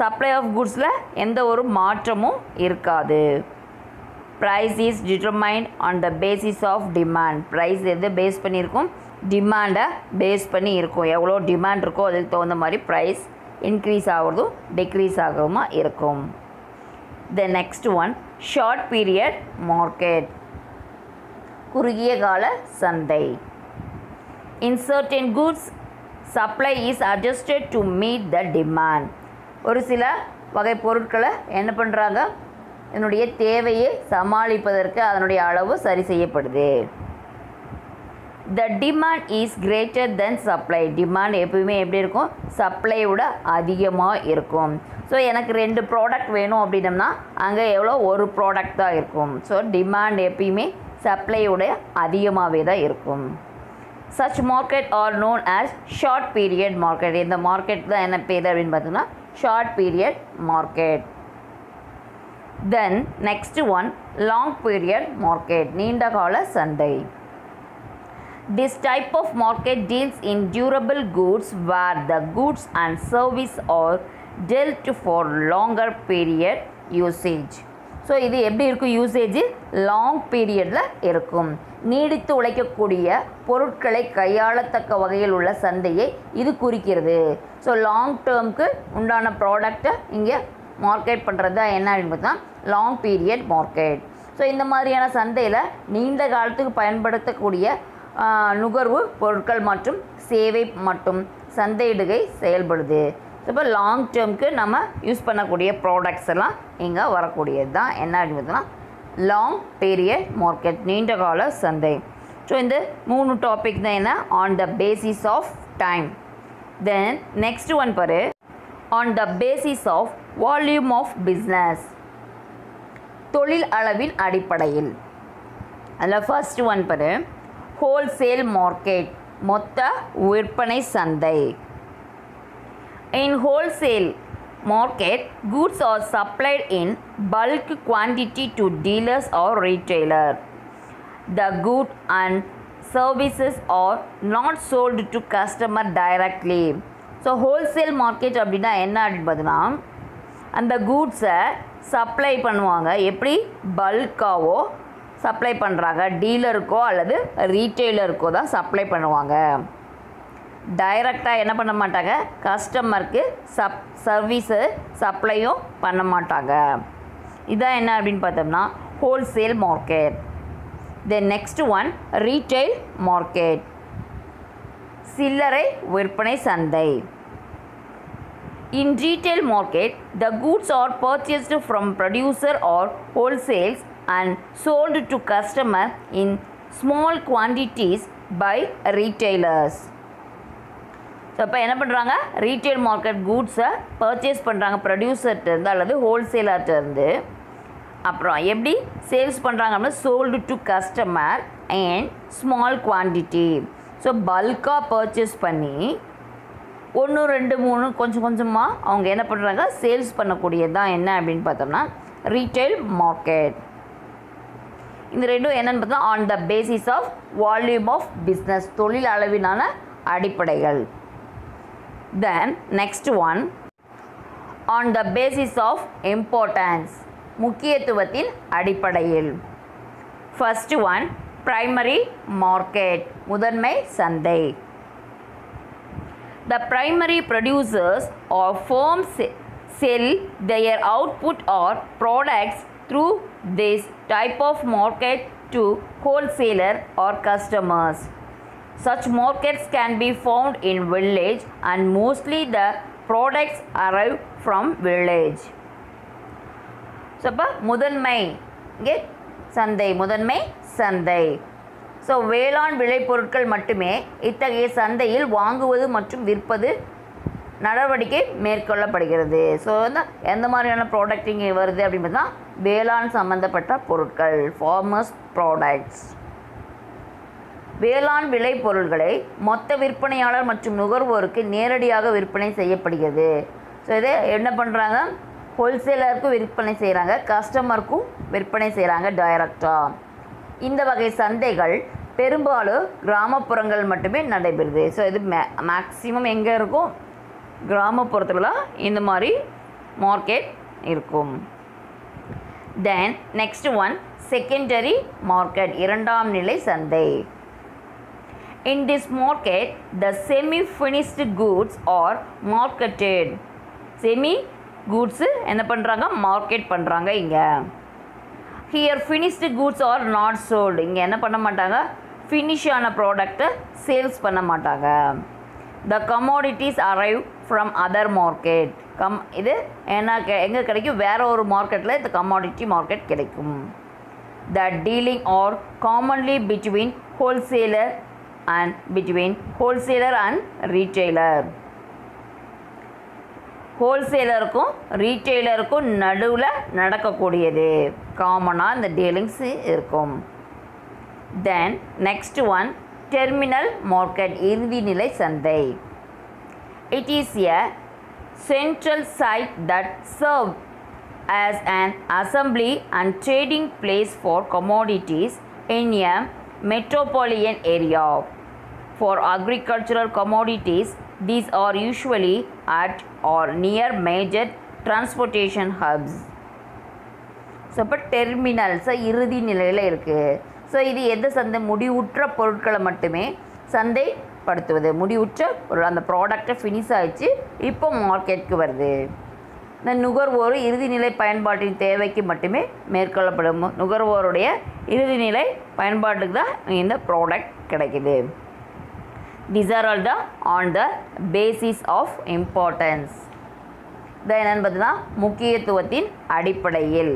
supply of goodsல எந்த ஒரு மாற்றமும் இருக்காது. Price is determined on the basis of demand. Price எது பேஸ் பண்ணியிருக்கும், டிமாண்டை பேஸ் பண்ணி இருக்கும். எவ்வளோ டிமாண்ட் இருக்கோ அதுக்கு தகுந்த மாதிரி ப்ரைஸ் இன்க்ரீஸ் ஆகிறதும் டிக்ரீஸ் ஆகிறதுமா இருக்கும். The next one, short period market. குறுகிய கால சந்தை. In certain goods, supply is adjusted to meet the demand. ஒரு சில வகை பொருட்களை என்ன பண்ணுறாங்க, இதனுடைய தேவையை சமாளிப்பதற்கு அதனுடைய அளவு சரி செய்யப்படுது. The demand is greater than supply. Demand எப்பவுமே எப்படி இருக்கும், சப்ளையோட அதிகமாக இருக்கும். ஸோ எனக்கு 2 ப்ராடக்ட் வேணும் அப்படின்னம்னா அங்கே எவ்வளோ, ஒரு ப்ராடக்ட் தான் இருக்கும். ஸோ டிமாண்ட் எப்பயுமே சப்ளையோட அதிகமாகவே தான் இருக்கும். Such market are known as short period market. இந்த மார்க்கெட் தான் என்ன பேர் அப்படின்னு பார்த்தோம்னா short period market. Then next one, long period market. நீண்ட கால சந்தை. This type of market deals in durable goods where the goods and service are dealt for longer period usage. So இது எப்படி இருக்கும், யூசேஜ் லாங் பீரியடில் இருக்கும். நீடித்து உழைக்கக்கூடிய பொருட்களை கையாளத்தக்க வகையில் உள்ள சந்தையை இது குறிக்கிறது. ஸோ லாங் டேர்முக்கு உண்டான ப்ராடக்டை இங்கே மார்க்கெட் பண்ணுறது தான் என்ன அப்படின்னு பார்த்தா லாங் பீரியட் மார்க்கெட். ஸோ இந்த மாதிரியான சந்தையில் நீண்ட காலத்துக்கு பயன்படுத்தக்கூடிய நுகர்வு பொருட்கள் மற்றும் சேவை மற்றும் சந்தையிடுகை செயல்படுது. இப்போ லாங் டேர்முக்கு நம்ம யூஸ் பண்ணக்கூடிய ப்ராடக்ட்ஸ் எல்லாம் இங்கே வரக்கூடியது தான் என்ன அப்படின்னு பார்த்தோம்னா லாங் பீரியட் மார்க்கெட், நீண்ட கால சந்தை. ஸோ இந்த 3 டாபிக் தான் என்ன, on the basis of time. Then next one பாரு, on the basis of volume of business, தொழில் அளவின் அடிப்படையில். அதில் ஃபர்ஸ்ட் ஒன் பாரு, ஹோல்சேல் மார்க்கெட், மொத்த விற்பனை சந்தை. In wholesale market, goods are supplied in bulk quantity to dealers or retailer. The goods and services are not sold to customer directly. So wholesale market அப்படின்னா என்ன அப்படின்னு பார்த்தீங்கன்னா அந்த கூட்ஸை சப்ளை பண்ணுவாங்க. எப்படி, பல்காவோ சப்ளை பண்ணுறாங்க, டீலருக்கோ அல்லது ரீட்டெய்லருக்கோ தான் சப்ளை பண்ணுவாங்க. டைரெக்டாக என்ன பண்ண மாட்டாங்க, கஸ்டமருக்கு சர்வீஸு சப்ளையும் பண்ண மாட்டாங்க. இதான் என்ன அப்படின்னு பார்த்தோம்னா ஹோல்சேல் மார்க்கெட். தென் நெக்ஸ்ட் ஒன், ரீட்டெயில் மார்க்கெட், சில்லறை விற்பனை சந்தை. In retail market, the goods are purchased from producer or wholesales and sold to customer in small quantities by retailers. So இப்போ என்ன பண்ணுறாங்க, ரீட்டெயில் மார்க்கெட் கூட்ஸை பர்ச்சேஸ் பண்ணுறாங்க ப்ரொடியூசர்கிட்டருந்து அல்லது ஹோல்சேலர்கிட்டருந்து. அப்புறம் எப்படி சேல்ஸ் பண்ணுறாங்க அப்படின்னா sold to customer and small quantity. So பல்காக பர்ச்சேஸ் பண்ணி 1, 2, 3 கொஞ்சம் கொஞ்சமாக அவங்க என்ன பண்ணுறாங்க, சேல்ஸ் பண்ணக்கூடியது தான் என்ன அப்படின்னு பார்த்தோம்னா ரீட்டெயில் மார்க்கெட். இந்த ரெண்டும் என்னென்னு பார்த்தா on the basis of volume of business, தொழில் அளவிலான அடிப்படைகள். Then next one, on the basis of importance, முக்கியத்துவத்தின் அடிப்படையில். ஃபர்ஸ்ட் ஒன், பிரைமரி மார்க்கெட், முதன்மை சந்தை. The primary producers or firms sell their output or products through this type of market to wholesaler or customers. Such markets can be found in village and mostly the products arrive from village. So, முதன்மை இங்கே சந்தை, முதன்மை சந்தை. So வேளாண் விளைபொருட்கள் மட்டுமே இத்தகைய சந்தையில் வாங்குவது மற்றும் விற்பது நடவடிக்கை மேற்கொள்ளப்படுகிறது. ஸோ வந்து எந்த மாதிரியான ப்ராடக்ட் இங்கே வருது அப்படின்னு பார்த்தா வேளாண் சம்மந்தப்பட்ட பொருட்கள், ஃபார்மர்ஸ் ப்ராடக்ட்ஸ். வேளாண் விளைபொருட்களை மொத்த விற்பனையாளர் மற்றும் நுகர்வோருக்கு நேரடியாக விற்பனை செய்யப்படுகிறது. ஸோ இதை என்ன பண்ணுறாங்க, ஹோல்சேலருக்கும் விற்பனை செய்கிறாங்க, கஸ்டமருக்கும் விற்பனை செய்கிறாங்க டைரக்டாக. இந்த வகை சந்தைகள் பெரும்பாலும் கிராமப்புறங்கள் மட்டுமே நடைபெறுது. ஸோ இது மேக்ஸிமம் எங்கே இருக்கும், கிராமப்புறத்தில் இந்த மாதிரி மார்க்கெட் இருக்கும். Then next one secondary market, இரண்டாம் நிலை சந்தை. In this market, the semi-finished goods are marketed. Semi goods என்ன பண்ணுறாங்க, மார்க்கெட் பண்ணுறாங்க இங்கே. Here finished goods are not sold. இங்கே என்ன பண்ண மாட்டாங்க, ஃபினிஷான ப்ராடக்டை சேல்ஸ் பண்ண மாட்டாங்க. The commodities arrive from other market. இது என்ன எங்கே கிடைக்கும், வேறு ஒரு மார்க்கெட்டில் இந்த கமாடிட்டி மார்க்கெட் கிடைக்கும். The dealing are commonly between wholesaler and retailer. ஹோல்சேலருக்கும் ரீட்டெய்லருக்கும் நடுவில் நடக்கக்கூடியது, காமனாக இந்த டீலிங்ஸ் இருக்கும். Then next one terminal market, இறுதி நிலை சந்தை. It is a central site that serves as an assembly and trading place for commodities in a metropolitan area. For agricultural commodities, these are usually at or near major transportation hubs. So இப்போ டெர்மினல்ஸை இறுதி நிலையில் இருக்குது. So இது எந்த சந்தை, முடிவுற்ற பொருட்களை மட்டுமே சந்தைப்படுத்துவது. முடிவுற்ற ஒரு அந்த ப்ராடக்டை ஃபினிஷ் ஆகிடுச்சு, இப்போ மார்க்கெட்டுக்கு வருது. இந்த நுகர்வோர் இறுதிநிலை பயன்பாட்டின் தேவைக்கு மட்டுமே மேற்கொள்ளப்படும். நுகர்வோருடைய இறுதிநிலை பயன்பாட்டுக்கு தான் இந்த ப்ராடக்ட் கிடைக்குது. These are all the on the basis of importance. இது என்னென்னு பார்த்தீங்கன்னா முக்கியத்துவத்தின் அடிப்படையில்.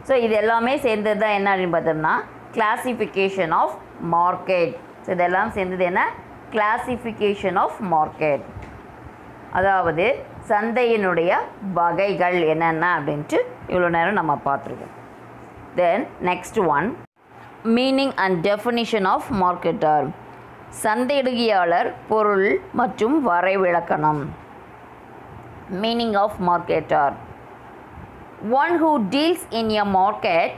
ஸோ இது எல்லாமே சேர்ந்தது தான் என்ன அப்படின்னு பார்த்தோம்னா கிளாசிஃபிகேஷன் ஆஃப் மார்க்கெட். ஸோ இதெல்லாம் சேர்ந்தது என்ன, கிளாசிஃபிகேஷன் ஆஃப் மார்க்கெட். அதாவது சந்தையினுடைய வகைகள் என்னென்ன அப்படின்ட்டு இவ்வளோ நேரம் நம்ம பார்த்துருக்கோம். Then next one meaning and definition of marketer. சந்தையிடுகையாளர், பொருள் மற்றும் வரைவிலக்கணம். Meaning of marketer: one who deals in a market,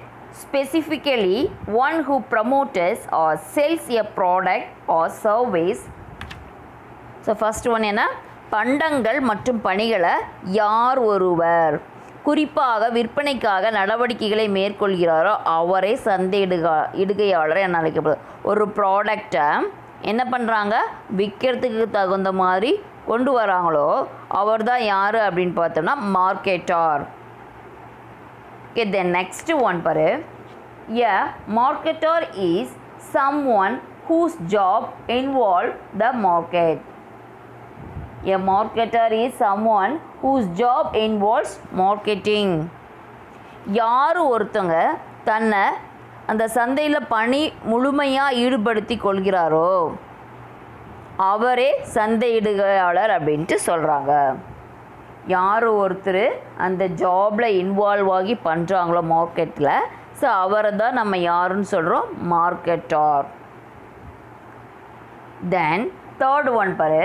specifically one who promotes or sells a product or service. So first one என்ன, பண்டங்கள் மற்றும் பணிகளை யார் ஒருவர் குறிப்பாக விற்பனைக்காக நடவடிக்கைகளை மேற்கொள்கிறாரோ அவரே இடுகையாளர் என அழைக்கப்படுது. ஒரு ப்ராடக்டை என்ன பண்ணுறாங்க, விற்கிறதுக்கு தகுந்த மாதிரி கொண்டு வராங்களோ அவர் தான் யார் அப்படின்னு பார்த்தோம்னா marketer. Okay, then next one பாரு. A marketer is someone whose job involves the market. A marketer is someone whose job involves marketing. யார் ஒருத்தங்க தன்னை அந்த சந்தையில் பணி முழுமையாக ஈடுபடுத்தி கொள்கிறாரோ அவரே சந்தையிடுகையாளர் அப்படின்ட்டு சொல்கிறாங்க. யார் ஒருத்தர் அந்த ஜாபில் இன்வால்வ் ஆகி பண்ணுறாங்களோ மார்க்கெட்டில், ஸோ அவரை தான் நம்ம யாருன்னு சொல்கிறோம், மார்க்கெட்டார். தென் தேர்ட் ஒன் பாரு.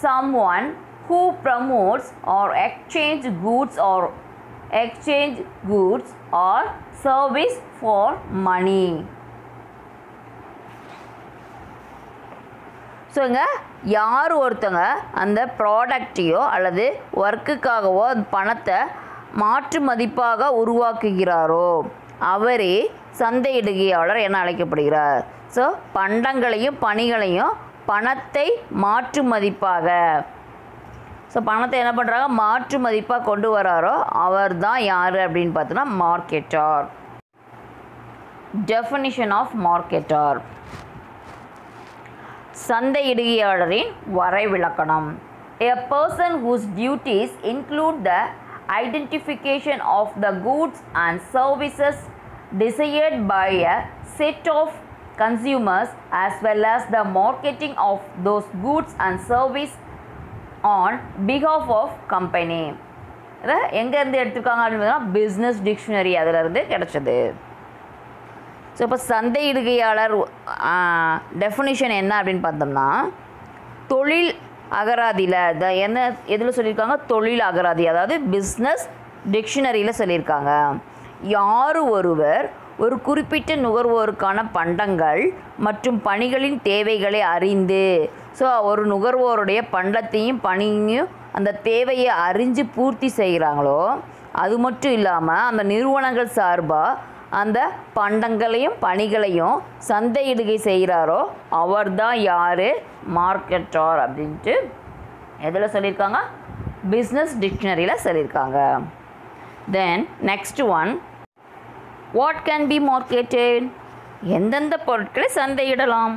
someone who promotes or exchange goods or service for money. So இங்கே யார் ஒருத்தங்க அந்த ப்ராடக்டையோ அல்லது ஒர்க்குக்காகவோ பணத்தை மாற்று மதிப்பாக உருவாக்குகிறாரோ அவரே சந்தையிடுகையாளர் என அழைக்கப்படுகிறார். ஸோ பண்டங்களையும் பணிகளையும் பணத்தை மாற்று மதிப்பாக, ஸோ பணத்தை என்ன பண்ணுறாங்க, மாற்று மதிப்பாக கொண்டு வராரோ அவர் தான் யார் அப்படின்னு பார்த்தோன்னா மார்க்கெட்டார். Definition of marketer. சந்தையிடுகையாளரின் வரைவிலக்கணம். A person whose duties include the identification of the goods and services desired by a set of consumers as well as the marketing of those goods and service on behalf of company. இதை எங்கேருந்து எடுத்துருக்காங்க அப்படின்னு business dictionary அதிலிருந்து கிடச்சது. So இப்போ சந்தையிடுகையாளர் definition என்ன அப்படின்னு பார்த்தோம்னா, தொழில் அகராதியில் என்ன எதில் சொல்லியிருக்காங்க, தொழில் அகராதி, அதாவது பிஸ்னஸ் டிக்ஷனரியில் சொல்லியிருக்காங்க. யார் ஒருவர் ஒரு குறிப்பிட்ட நுகர்வோருக்கான பண்டங்கள் மற்றும் பணிகளின் தேவைகளை அறிந்து, ஸோ ஒரு நுகர்வோருடைய பண்டத்தையும் பணியையும் அந்த தேவையை அறிஞ்சு பூர்த்தி செய்கிறாங்களோ, அது மட்டும் இல்லாமல் அந்த நிறுவனங்கள் சார்பாக அந்த பண்டங்களையும் பணிகளையும் சந்தையிடுகை செய்கிறாரோ அவர் தான் யார், மார்க்கெட்டார் அப்படின்ட்டு எதில் சொல்லியிருக்காங்க, பிஸ்னஸ் டிக்ஷனரியில் சொல்லியிருக்காங்க. Then next one, what can be marketed, எந்தெந்த பொருட்களை சந்தையிடலாம்.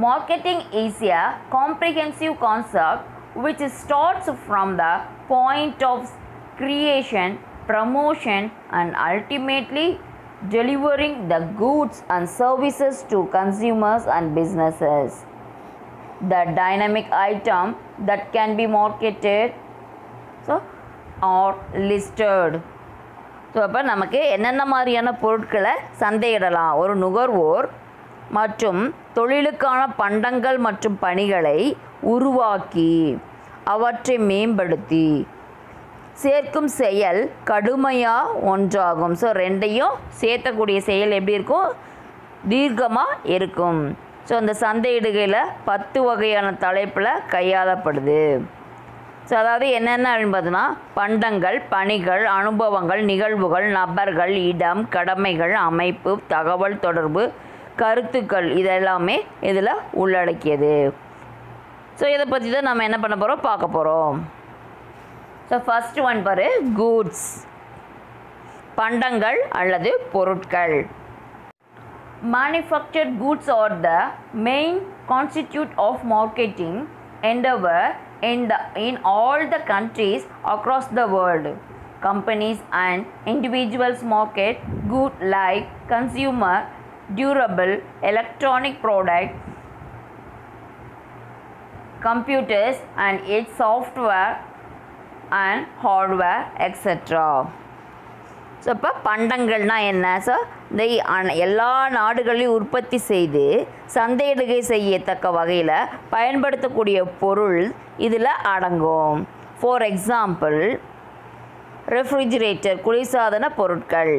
Marketing is a comprehensive concept which starts from the point of creation, promotion and ultimately delivering the goods and services to consumers and businesses. The dynamic item that can be marketed so are listed. So அப்போ நமக்கு என்னென்ன மாதிரியான பொருட்களை சந்தையிடலாம், ஒரு நுகர்வோர் மற்றும் தொழிலுக்கான பண்டங்கள் மற்றும் பணிகளை உருவாக்கி அவற்றை மேம்படுத்தி சேர்க்கும் செயல் கடுமையாக ஒன்றாகும். ஸோ ரெண்டையும் சேர்த்தக்கூடிய செயல் எப்படி இருக்கும், தீர்க்கமாக இருக்கும். ஸோ அந்த சந்தையிடுகையில் 10 வகையான தலைப்பில் கையாளப்படுது. ஸோ அதாவது என்னென்ன அப்படின்னு பார்த்தோன்னா, பண்டங்கள், பணிகள், அனுபவங்கள், நிகழ்வுகள், நபர்கள், இடம், கடமைகள், அமைப்பு, தகவல் தொடர்பு, கருத்துக்கள், இதெல்லாமே இதில் உள்ளடக்கியது. ஸோ இதை பற்றி தான் நம்ம என்ன பண்ண போகிறோம், பார்க்க போகிறோம். ஸோ ஃபர்ஸ்ட் ஒன் பாரு, கூட்ஸ், பண்டங்கள் அல்லது பொருட்கள். Manufactured goods are the main constitute of marketing endeavor in all the countries across the world. Companies and individuals market goods like consumer durable electronic products, computers and its software and hardware etc. So இப்போ பண்டங்கள்னால் என்ன, so இந்த எல்லா நாடுகளையும் உற்பத்தி செய்து சந்தையிடுகை செய்யத்தக்க வகையில் பயன்படுத்தக்கூடிய பொருள் இதில் அடங்கும். ஃபார் எக்ஸாம்பிள், ரெஃப்ரிஜிரேட்டர் குளிர்சாதன பொருட்கள்,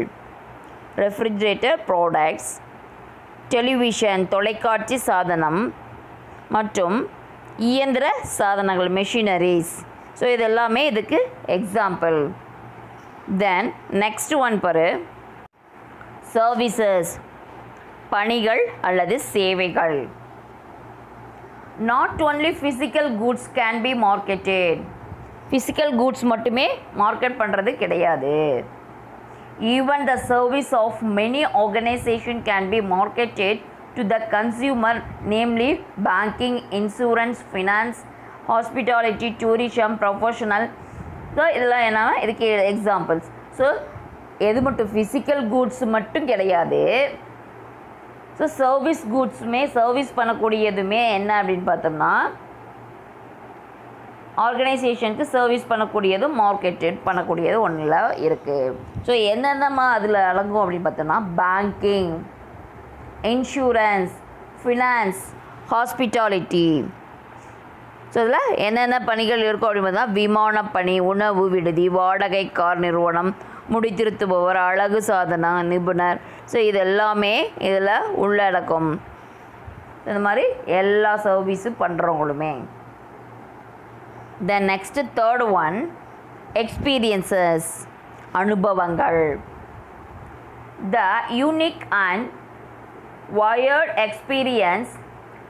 ரெஃப்ரிஜிரேட்டர் ப்ராடக்ட்ஸ், டெலிவிஷன் தொலைக்காட்சி சாதனம் மற்றும் இயந்திர சாதனங்கள் மெஷினரிஸ். ஸோ இது எல்லாமே இதுக்கு எக்ஸாம்பிள். தென் நெக்ஸ்ட் ஒன் பாரு, சர்வீசஸ், பணிகள் அல்லது சேவைகள். Not only physical goods can be marketed, physical goods மட்டுமே மார்க்கெட் பண்ணுறது கிடையாது. Even the service of many organisation can be marketed to the consumer, namely banking, insurance, finance, hospitality, tourism, professional. So இதெல்லாம் என்னன்னா இதுக்கு examples. So எது மட்டும் physical goods மட்டும் கிடையாது. ஸோ சர்வீஸ் கூட்ஸுமே, சர்வீஸ் பண்ணக்கூடியதுமே என்ன அப்படின்னு பார்த்தோம்னா, ஆர்கனைசேஷனுக்கு சர்வீஸ் பண்ணக்கூடியதும் மார்க்கெட்டட் பண்ணக்கூடியது ஒன்றில் இருக்குது. ஸோ என்னென்னமா அதில் அடங்கும் அப்படின்னு பார்த்தோம்னா, banking, insurance, finance, hospitality. So இதில் என்னென்ன பணிகள் இருக்கும் அப்படின்னு பார்த்தா, விமானப்பணி, உணவு விடுதி, வாடகை கார் நிறுவனம், முடித்திருத்துபவர், அழகு சாதன நிபுணர். ஸோ இது எல்லாமே இதில் உள்ளடக்கும். இந்த மாதிரி எல்லா சர்வீஸும் பண்ணுறவங்களுமே. Then next third one, experiences, அனுபவங்கள். The unique and wired experience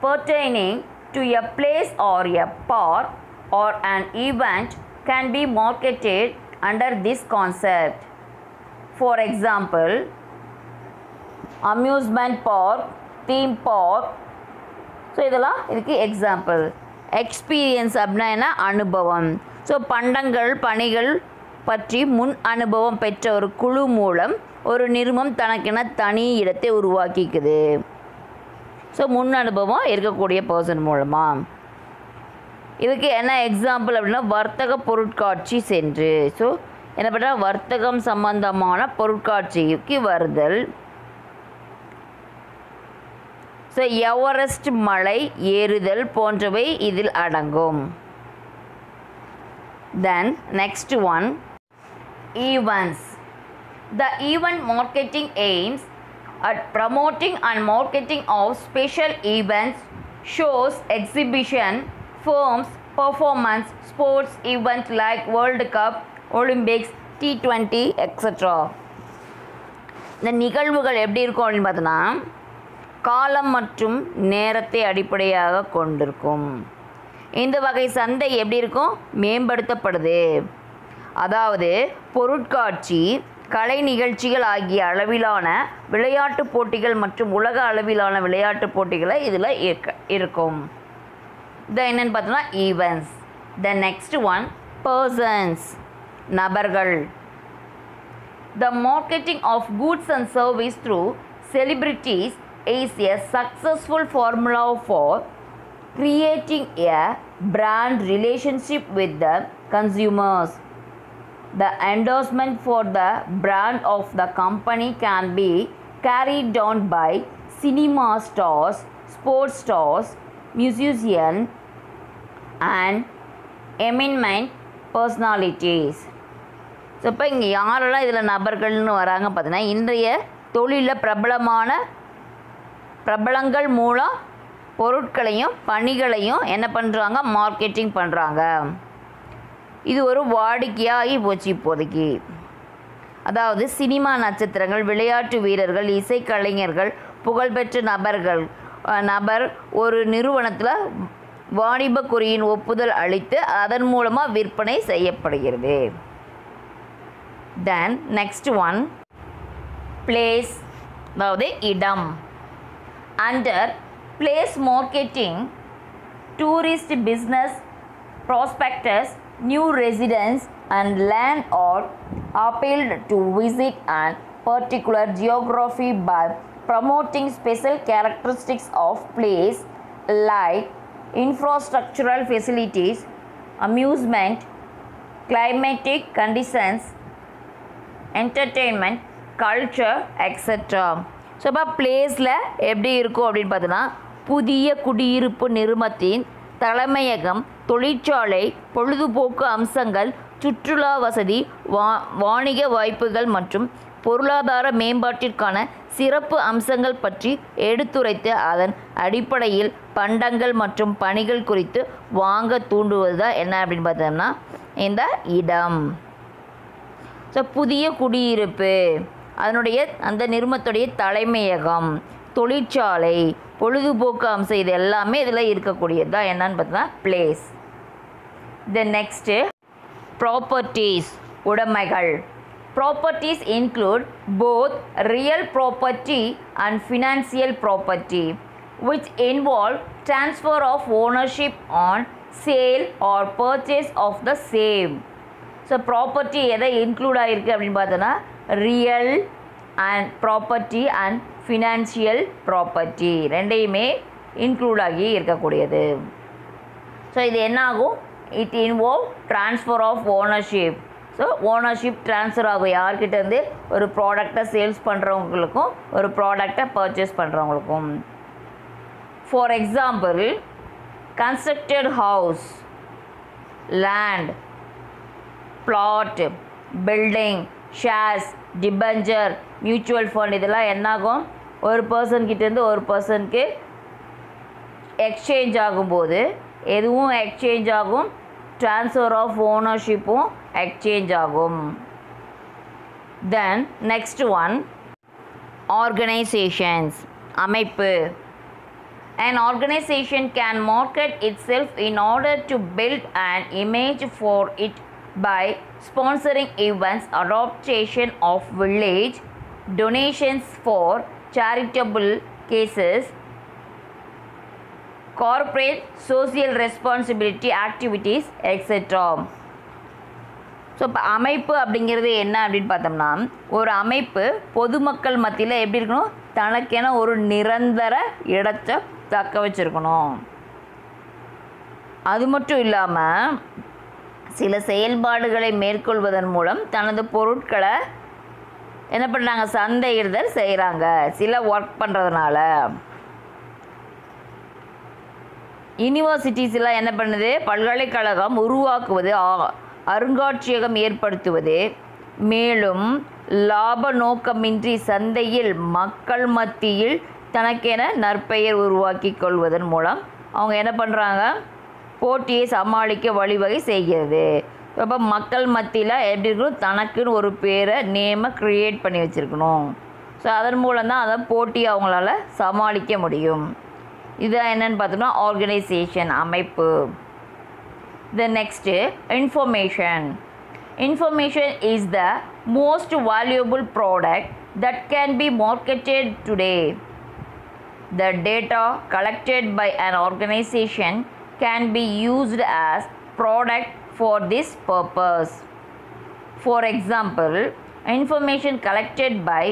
pertaining to a place or a part or an event can be marketed under this concept. For example, amusement park, theme park. So இதெல்லாம் இதுக்கு example. Experience அப்படின்னா என்ன, அனுபவம். So பண்டங்கள் பணிகள் பற்றி முன் அனுபவம் பெற்ற ஒரு குழு மூலம் ஒரு நிறுவனம் தனக்கென தனி இடத்தை உருவாக்கிக்குது. ஸோ முன் அனுபவம் இருக்கக்கூடிய பர்சன் மூலமாக. இதுக்கு என்ன எக்ஸாம்பிள் அப்படின்னா வர்த்தக பொருட்காட்சி சென்று. ஸோ என்ன பண்ணுறா, வர்த்தகம் சம்பந்தமான பொருட்காட்சிக்கு வருதல். ஸோ எவரெஸ்ட் மலை ஏறுதல் போன்றவை இதில் அடங்கும். தென் next one, events. The event marketing aims at promoting and marketing of special events, shows, exhibition, firms, performance, sports events like World Cup, Olympics, T20, etc. இந்த நிகழ்வுகள் எப்படி இருக்கும் அப்படின்னு பார்த்தோன்னா காலம் மற்றும் நேரத்தை அடிப்படையாக கொண்டிருக்கும். இந்த வகை சந்தை எப்படி இருக்கும், மேம்படுத்தப்படுது. அதாவது பொருட்காட்சி, கலை நிகழ்ச்சிகள் ஆகிய அளவிலான விளையாட்டுப் போட்டிகள் மற்றும் உலக அளவிலான விளையாட்டுப் போட்டிகளை இதில் இருக்கும். இதை என்னென்னு பார்த்தோன்னா ஈவெண்ட்ஸ். த நெக்ஸ்ட் ஒன், பர்சன்ஸ், நபர்கள். The marketing of goods and service through celebrities is a successful formula for creating a brand relationship with the consumers. The endorsement for the brand of the company can be carried on by cinema stars, sports stars, musicians, and eminent personalities. So இப்போ இங்கே யாரெல்லாம் இதில் நபர்கள்னு வராங்க பார்த்தீங்கன்னா இன்றைய தொழிலில் பிரபலங்கள் மூலம் பொருட்களையும் பணிகளையும் என்ன பண்ணுறாங்க, மார்க்கெட்டிங் பண்ணுறாங்க. இது ஒரு வாடிக்கையாகி போச்சு இப்போதைக்கு. அதாவது சினிமா நட்சத்திரங்கள், விளையாட்டு வீரர்கள், இசைக்கலைஞர்கள், புகழ்பெற்ற நபர் ஒரு நிறுவனத்தில் வாணிப குறியின் ஒப்புதல் அளித்து அதன் மூலமாக விற்பனை செய்யப்படுகிறது. Then next one, place, அதாவது இடம். Under place marketing, tourist business prospectus, new residents and land are appealed to visit a particular geography by promoting special characteristics of place like infrastructural facilities, amusement, climatic conditions, entertainment, culture, etc. So இப்போ பிளேஸில் எப்படி இருக்கும் அப்படின்னு பார்த்தோன்னா புதிய குடியிருப்பு நிறுவனத்தின் தலைமையகம், தொழிற்சாலை, பொழுதுபோக்கு அம்சங்கள், சுற்றுலா வசதி, வாணிக வாய்ப்புகள் மற்றும் பொருளாதார மேம்பாட்டிற்கான சிறப்பு அம்சங்கள் பற்றி எடுத்துரைத்து அதன் அடிப்படையில் பண்டங்கள் மற்றும் பணிகள் குறித்து வாங்க தூண்டுவது தான் என்ன அப்படின்னு பார்த்தோம்னா இந்த இடம். ஸோ புதிய குடியிருப்பு, அதனுடைய அந்த நிறுவனத்துடைய தலைமையகம், தொழிற்சாலை, பொழுதுபோக்கு அம்சம், இது எல்லாமே இதில் இருக்கக்கூடியது தான் என்னன்னு பார்த்தோன்னா பிளேஸ். த நெக்ஸ்ட்டு ப்ராப்பர்ட்டிஸ், உடைமைகள். Properties include both real property and financial property which involve transfer of ownership on sale or purchase of the same. So property எதை இன்க்ளூட் ஆகிருக்கு அப்படின்னு பார்த்தோன்னா real and property and financial property ரெண்டையுமே include ஆகி இருக்கக்கூடியது. So இது என்ன ஆகும், it involve transfer of ownership. So ownership transfer ஆகும் யார்கிட்டேருந்து, ஒரு ப்ராடக்டை சேல்ஸ் பண்ணுறவங்களுக்கும் ஒரு ப்ராடக்டை பர்ச்சேஸ் பண்ணுறவங்களுக்கும். For example, constructed house, land, flat, building, shares, debenture, mutual fund, இதெல்லாம் என்னாகும், ஒரு பர்சன்கிட்டேருந்து ஒரு பர்சனுக்கு எக்ஸ்சேஞ்ச் ஆகும்போது எதுவும் எக்ஸ்சேஞ்ச் ஆகும், ட்ரான்ஸ்ஃபர் ஆஃப் ஓனர்ஷிப்பும் எக்ஸ்சேஞ்ச் ஆகும். தென் நெக்ஸ்ட் ஒன், ஆர்கனைசேஷன்ஸ், அமைப்பு. An organization can market itself in order to build an image for it by sponsoring events, adoption of village, donations for charitable cases, corporate social responsibility activities, etc. So இப்போ அமைப்பு அப்படிங்கிறது என்ன அப்படின்னு பார்த்தோம்னா, ஒரு அமைப்பு பொதுமக்கள் மத்தியில் எப்படி இருக்கணும், தனக்கென ஒரு நிரந்தர இடத்தை தக்க வச்சுருக்கணும். அது மட்டும் இல்லாமல் சில செயல்பாடுகளை மேற்கொள்வதன் மூலம் தனது பொருட்களை என்ன பண்ணுறாங்க, சந்தையிடுதல் செய்கிறாங்க சில ஒர்க் பண்ணுறதுனால. யூனிவர்சிட்டிஸ்லாம் என்ன பண்ணுது, பல்கலைக்கழகம் உருவாக்குவது, அருங்காட்சியகம் ஏற்படுத்துவது, மேலும் லாப நோக்கமின்றி சந்தையில் மக்கள் மத்தியில் தனக்கென நற்பெயர் உருவாக்கி கொள்வதன் மூலம் அவங்க என்ன பண்ணுறாங்க, போட்டியை சமாளிக்க வழிவகை செய்கிறது. அப்போ மக்கள் மத்தியில் எப்படி இருக்கணும், தனக்குன்னு ஒரு பேரை நேமை க்ரியேட் பண்ணி வச்சுருக்கணும். ஸோ அதன் மூலம் தான் அதை போட்டியை அவங்களால சமாளிக்க முடியும். இது என்னென்னு பார்த்தோம்னா ஆர்கனைசேஷன், அமைப்பு. The next, information. Information is the most valuable product that can be marketed today. The data collected by an organization can be used as product for this purpose. For example, information collected by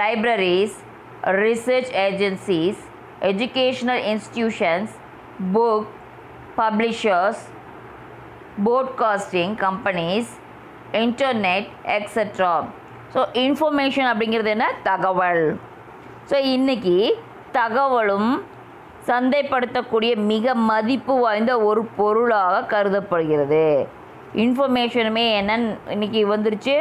libraries, research agencies, educational institutions, book publishers, broadcasting companies, internet, etc. So information அப்படிங்கிறது என்ன, தகவல். So இன்றைக்கி தகவலும் சந்தைப்படுத்தக்கூடிய மிக மதிப்பு வாய்ந்த ஒரு பொருளாக கருதப்படுகிறது. இன்ஃபர்மேஷனுமே என்னன்னு இன்றைக்கி வந்துருச்சு,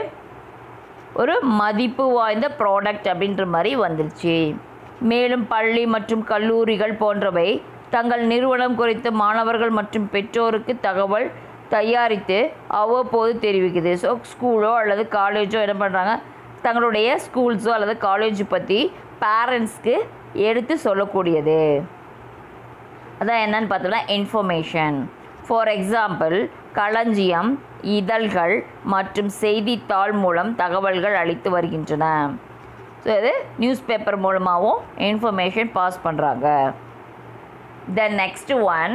ஒரு மதிப்பு வாய்ந்த ப்ராடக்ட் அப்படின்ற மாதிரி வந்துருச்சு. மேலும் பள்ளி மற்றும் கல்லூரிகள் போன்றவை தங்கள் நிறுவனம் குறித்து மாணவர்கள் மற்றும் பெற்றோருக்கு தகவல் தயாரித்து அவ்வப்போது தெரிவிக்குது. ஸோ ஸ்கூலோ அல்லது காலேஜோ என்ன பண்ணுறாங்க, தங்களுடைய ஸ்கூல்ஸோ அல்லது காலேஜ் பற்றி பேரண்ட்ஸ்க்கு எடுத்து சொல்லக்கூடியது. அதான் என்னன்னு பார்த்தோம்னா இன்ஃபர்மேஷன். ஃபார் எக்ஸாம்பிள், களஞ்சியம், இதழ்கள் மற்றும் செய்தித்தாள் மூலம் தகவல்கள் அளித்து வருகின்றன. ஸோ இது நியூஸ் பேப்பர் மூலமாகவும் இன்ஃபர்மேஷன் பாஸ் பண்ணுறாங்க. The next one,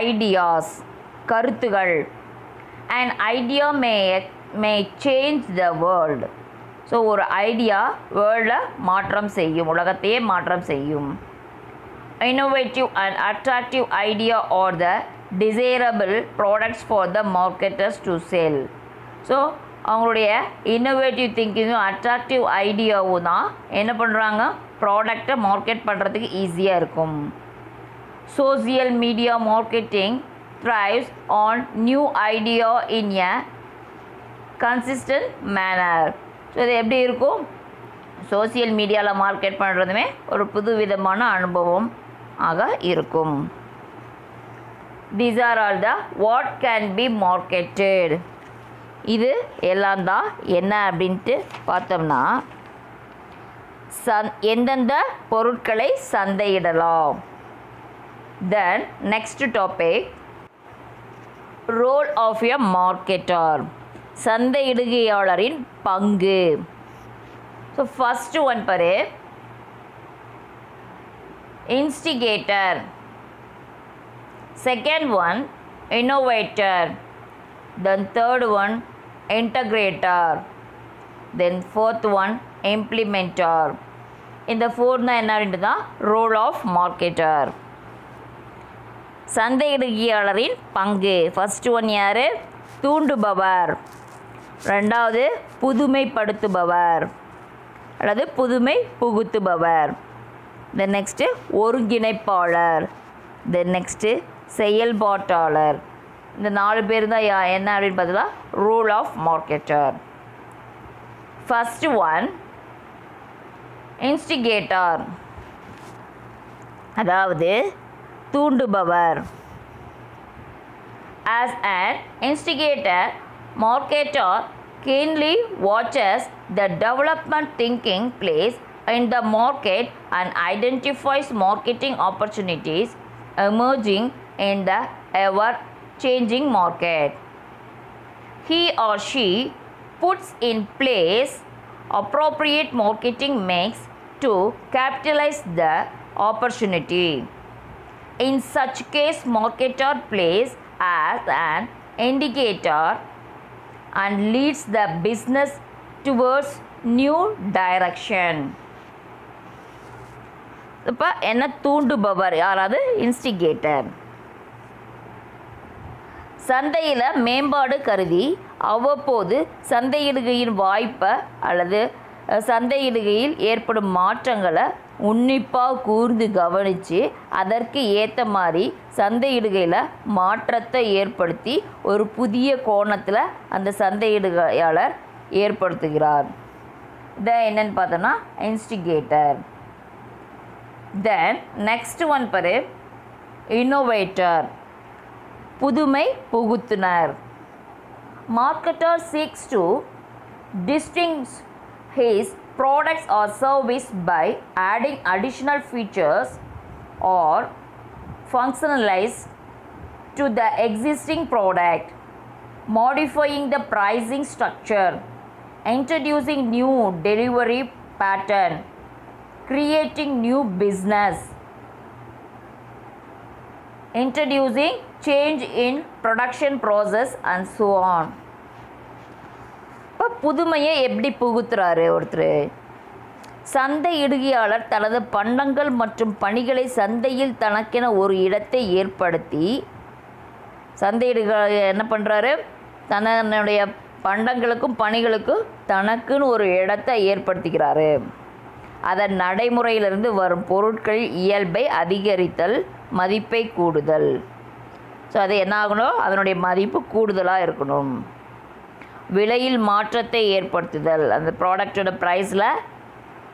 ideas, கருத்துகள். An idea may change the world. So ஒரு ஐடியா வேர்ல்டில் மாற்றம் செய்யும், உலகத்தையே மாற்றம் செய்யும். Innovative and attractive idea are the desirable products for the marketers to sell. So அவங்களுடைய இன்னோவேட்டிவ் திங்கிங்கும் அட்ராக்டிவ் ஐடியாவும் தான் என்ன பண்ணுறாங்க, ப்ராடக்டை மார்க்கெட் பண்ணுறதுக்கு ஈஸியாக இருக்கும். Social media marketing thrives on new idea in a consistent manner. So இது எப்படி இருக்கும், சோசியல் மீடியாவில் மார்க்கெட் பண்ணுறதுமே ஒரு புது விதமான அனுபவம் ஆக இருக்கும். These are all the what can be marketed. இது எல்லாம் தான் என்ன அப்படின்ட்டு பார்த்தோம்னா, எந்தெந்த பொருட்களை சந்தையிடலாம். Then next topic, role of a marketer, சந்தையிடுகையாளரின் பங்கு. ஸோ ஃபஸ்ட்டு ஒன் பாரு, instigator. Second one innovator. Then third one integrator. Then fourth one implementer. இந்த ஃபோர் தான் என்ன அப்படின்ட்டு தான் ரோல் ஆஃப் மார்க்கெட்டர். சந்தையிடுகையாளரின் பங்கு. ஃபஸ்ட்டு ஒன் யார், தூண்டுபவர். ரெண்டாவது புதுமைப்படுத்துபவர் அல்லது புதுமை புகுத்துபவர். தென் நெக்ஸ்ட்டு ஒருங்கிணைப்பாளர். தென் நெக்ஸ்ட்டு செயல்பாட்டாளர். இந்த 4 பேர் தான் என்ன அப்படின்னு பார்த்தா role of marketer. First one instigator, அதாவது தூண்டுபவர். As an instigator, marketer keenly watches the development taking place in the market and identifies marketing opportunities emerging in the ever-changing market. He or she puts in place appropriate marketing mix to capitalize the opportunity. In such case, marketer plays as an indicator and leads the business towards new direction. இப்போ என்ன தூண்டுபவர் யாராவது இன்ஸ்டிகேட்டர். சந்தையில் மேம்பாடு கருதி அவ்வப்போது சந்தையிடுகையின் வாய்ப்பை அல்லது சந்தையிடுகையில் ஏற்படும் மாற்றங்களை உன்னிப்பாக கூர்ந்து கவனித்து அதற்கு ஏற்ற மாதிரி சந்தையிடுகையில் மாற்றத்தை ஏற்படுத்தி ஒரு புதிய கோணத்தில் அந்த சந்தையிடுகையாளர் ஏற்படுத்துகிறார். இதை என்னன்னு பார்த்தோன்னா இன்ஸ்டிகேட்டர். தென் நெக்ஸ்ட் ஒன் பாரு, இன்னோவேட்டர், புதுமை புகுத்துனர். Marketer seeks to distinguish his products or service by adding additional features or functionalities to the existing product, modifying the pricing structure, introducing new delivery pattern, creating new business, introducing change in production process and so on. இப்போ புதுமையை எப்படி புகுத்துறாரு ஒருத்தர்? சந்தையிடுகையாளர் தனது பண்டங்கள் மற்றும் பணிகளை சந்தையில் தனக்கென ஒரு இடத்தை ஏற்படுத்தி சந்தையிடுகையாளர் என்ன பண்ணுறாரு? தன்னுடைய பண்டங்களுக்கும் பணிகளுக்கும் தனக்குன்னு ஒரு இடத்தை ஏற்படுத்திக்கிறாரு. அதன் நடைமுறையிலிருந்து வரும் பொருட்களில் இயல்பை அதிகரித்தல், மதிப்பை கூடுதல். ஸோ அது என்ன ஆகணும்? அதனுடைய மதிப்பு கூடுதலாக இருக்கணும். விலையில் மாற்றத்தை ஏற்படுத்துதல், அந்த ப்ராடக்டோட ப்ரைஸில்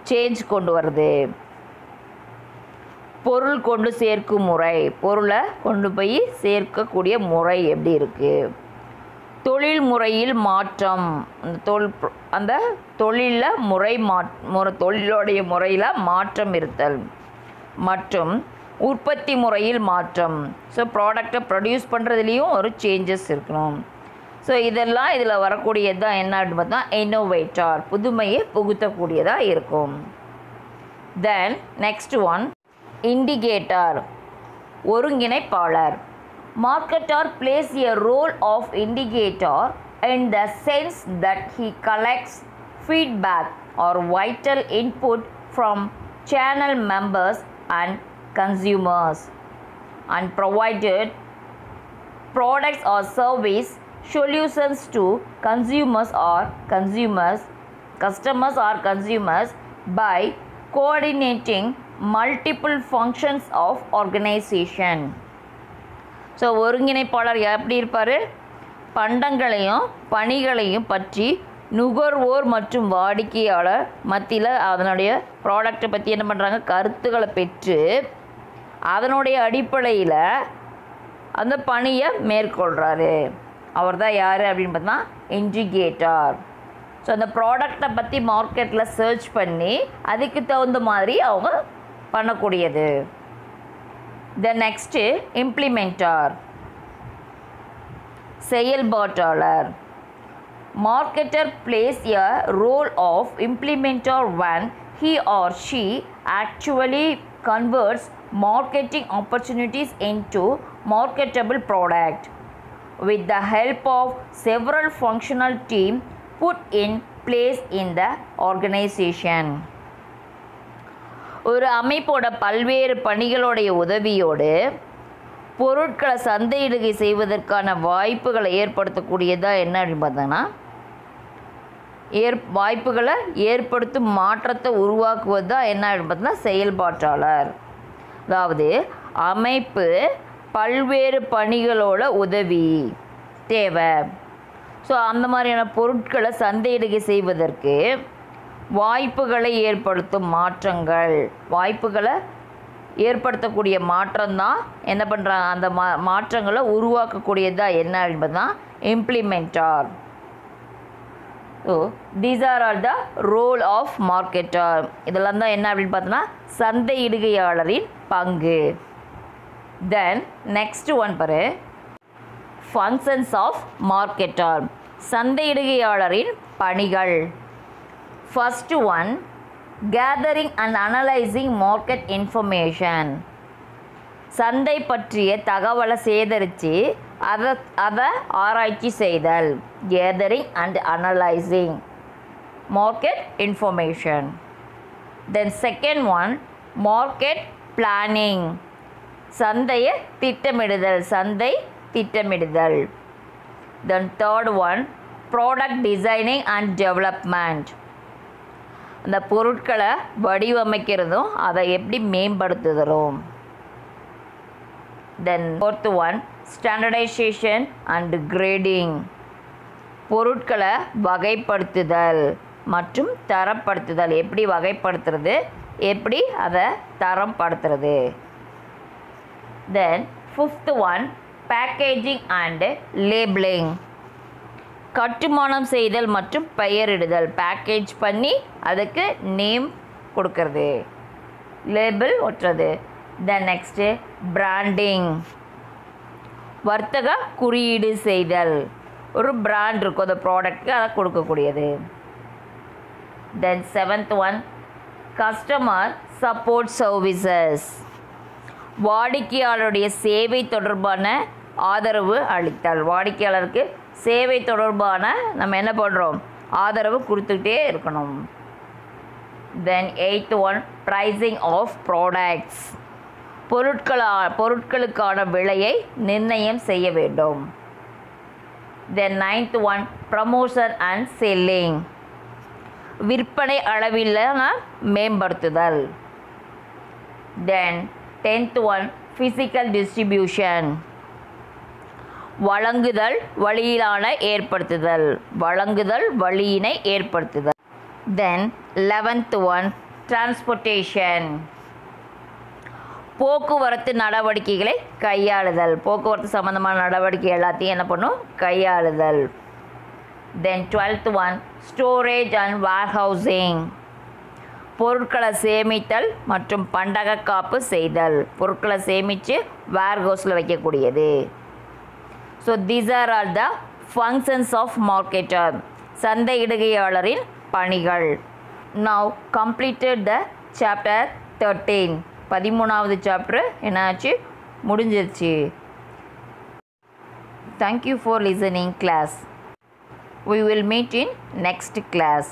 சேஞ்ச் கொண்டு வருது. பொருள் கொண்டு சேர்க்கும் முறை, பொருளை கொண்டு போய் சேர்க்கக்கூடிய முறை எப்படி இருக்குது? தொழில் முறையில் மாற்றம், அந்த தொழிலில் தொழிலோடைய முறையில் மாற்றம் இருத்தல். மற்றும் உற்பத்தி முறையில் மாற்றம். ஸோ ப்ராடக்டை ப்ரொடியூஸ் பண்ணுறதுலேயும் ஒரு சேஞ்சஸ் இருக்கணும். ஸோ இதெல்லாம் இதில் வரக்கூடியது தான் என்ன அப்படின்னு பார்த்தா இன்னோவேட்டர், புதுமையை புகுத்தக்கூடியதாக இருக்கும். தென் நெக்ஸ்ட் ஒன் இண்டிகேட்டர், ஒருங்கிணைப்பாளர். Marketer plays a role of indicator in the sense that he collects feedback or vital input from channel members and consumers and provided products or service solutions to customers or consumers by coordinating multiple functions of organization. So ஒருங்கிணைப்பாளர் எப்படி இருப்பார்? பண்டங்களையும் பணிகளையும் பற்றி நுகர்வோர் மற்றும் வாடிக்கையாளர் மத்தியில் அதனுடைய ப்ராடக்டை பற்றி என்ன பண்ணுறாங்க? கருத்துக்களை பெற்று அதனுடைய அடிப்படையில் அந்த பணியை மேற்கொள்கிறாரு. அவர் தான் யார் அப்படின்னு பார்த்தா இண்டிகேட்டர். ஸோ அந்த ப்ராடக்டை பற்றி மார்க்கெட்டில் சர்ச் பண்ணி அதுக்கு தகுந்த மாதிரி அவங்க பண்ணக்கூடியது. The next implementer, செயல்பாட்டாளர். Marketer plays a role of implementer when he or she actually converts marketing opportunities into marketable product with the help of several functional teams put in place in the organization. ஒரு அமைப்போட பல்வேறு பணிகளுடைய உதவியோடு பொருட்களை சந்தையிடுகை செய்வதற்கான வாய்ப்புகளை ஏற்படுத்தக்கூடியதாக என்ன அப்படின்னு பார்த்தோன்னா வாய்ப்புகளை ஏற்படுத்தும் மாற்றத்தை உருவாக்குவது தான் என்ன அப்படின்னு பார்த்தோன்னா செயல்பாட்டாளர். அதாவது அமைப்பு பல்வேறு பணிகளோட உதவி தேவை. ஸோ அந்த மாதிரியான பொருட்களை சந்தையிடுகை செய்வதற்கு வாய்ப்புகளை ஏற்படுத்தும் மாற்றங்கள், வாய்ப்புகளை ஏற்படுத்தக்கூடிய மாற்றம்தான் என்ன பண்ணுறாங்க? அந்த மாற்றங்களை உருவாக்கக்கூடியதாக என்ன என்பது தான் implementer. So these are all the role of marketer. இதெல்லாம் தான் என்ன அப்படின்னு பார்த்தோன்னா சந்தையிடுகையாளரின் பங்கு. தென் நெக்ஸ்ட் ஒன் பாரு, ஃபங்க்ஷன்ஸ் ஆஃப் மார்க்கெட்டர், சந்தையிடுகையாளரின் பணிகள். First one, gathering and analyzing market information. சந்தை பற்றிய தகவலை சேகரித்து அதை ஆராய்ச்சி செய்தல். Gathering and analysing market information. Then second one market planning, சந்தையை திட்டமிடுதல், சந்தை திட்டமிடுதல். Then third one product designing and development, அந்த பொருட்களை வடிவமைக்கிறதும் அதை எப்படி மேம்படுத்துகிறோம். Then fourth one standardisation and grading, பொருட்களை வகைப்படுத்துதல் மற்றும் தரப்படுத்துதல், எப்படி வகைப்படுத்துறது, எப்படி அதை தரப்படுத்துறது. Then fifth one packaging and labelling, கட்டுமானம் செய்தல் மற்றும் பெயரிடுதல், பேக்கேஜ் பண்ணி அதுக்கு நேம் கொடுக்கறது, லேபிள் ஒட்டுறது. தென் நெக்ஸ்ட்டு பிராண்டிங், வர்த்தக குறியீடு செய்தல், ஒரு பிராண்ட் இருக்கும் அந்த ப்ராடக்ட்டுக்கு அதை கொடுக்கக்கூடியது. Then seventh one customer support services, வாடிக்கையாளருடைய சேவை தொடர்பான ஆதரவு அளித்தல், வாடிக்கையாளருக்கு சேவை தொடர்பான நம்ம என்ன பண்ணுறோம், ஆதரவு கொடுத்துக்கிட்டே இருக்கணும். Then eighth one pricing of products, பொருட்களுக்கான விலையை நிர்ணயம் செய்ய வேண்டும். Then ninth one promotion and selling, விற்பனை அளவிலான மேம்படுத்துதல். Then tenth one physical distribution, வழங்குதல் வழியிலான ஏற்படுத்துதல், வழங்குதல் வழியினை ஏற்படுத்துதல். தென் 11th ஒன் டிரான்ஸ்போர்ட்டேஷன், போக்குவரத்து நடவடிக்கைகளை கையாளுதல், போக்குவரத்து சம்பந்தமான நடவடிக்கை எல்லாத்தையும் என்ன பண்ணும், கையாளுதல். Then 12th one storage and warehousing, பொருட்களை சேமித்தல் மற்றும் பண்டக காப்பு செய்தல், பொருட்களை சேமித்து வேர்ஹவுஸில் வைக்கக்கூடியது. So these are all the functions of marketer, சந்தையிடுகையாளரின் பணிகள். நவ் கம்ப்ளீட்டட் த சாப்டர் 13, 13வது சாப்டர் என்னாச்சு, முடிஞ்சிருச்சு. Thank you for listening class. We will meet in next class.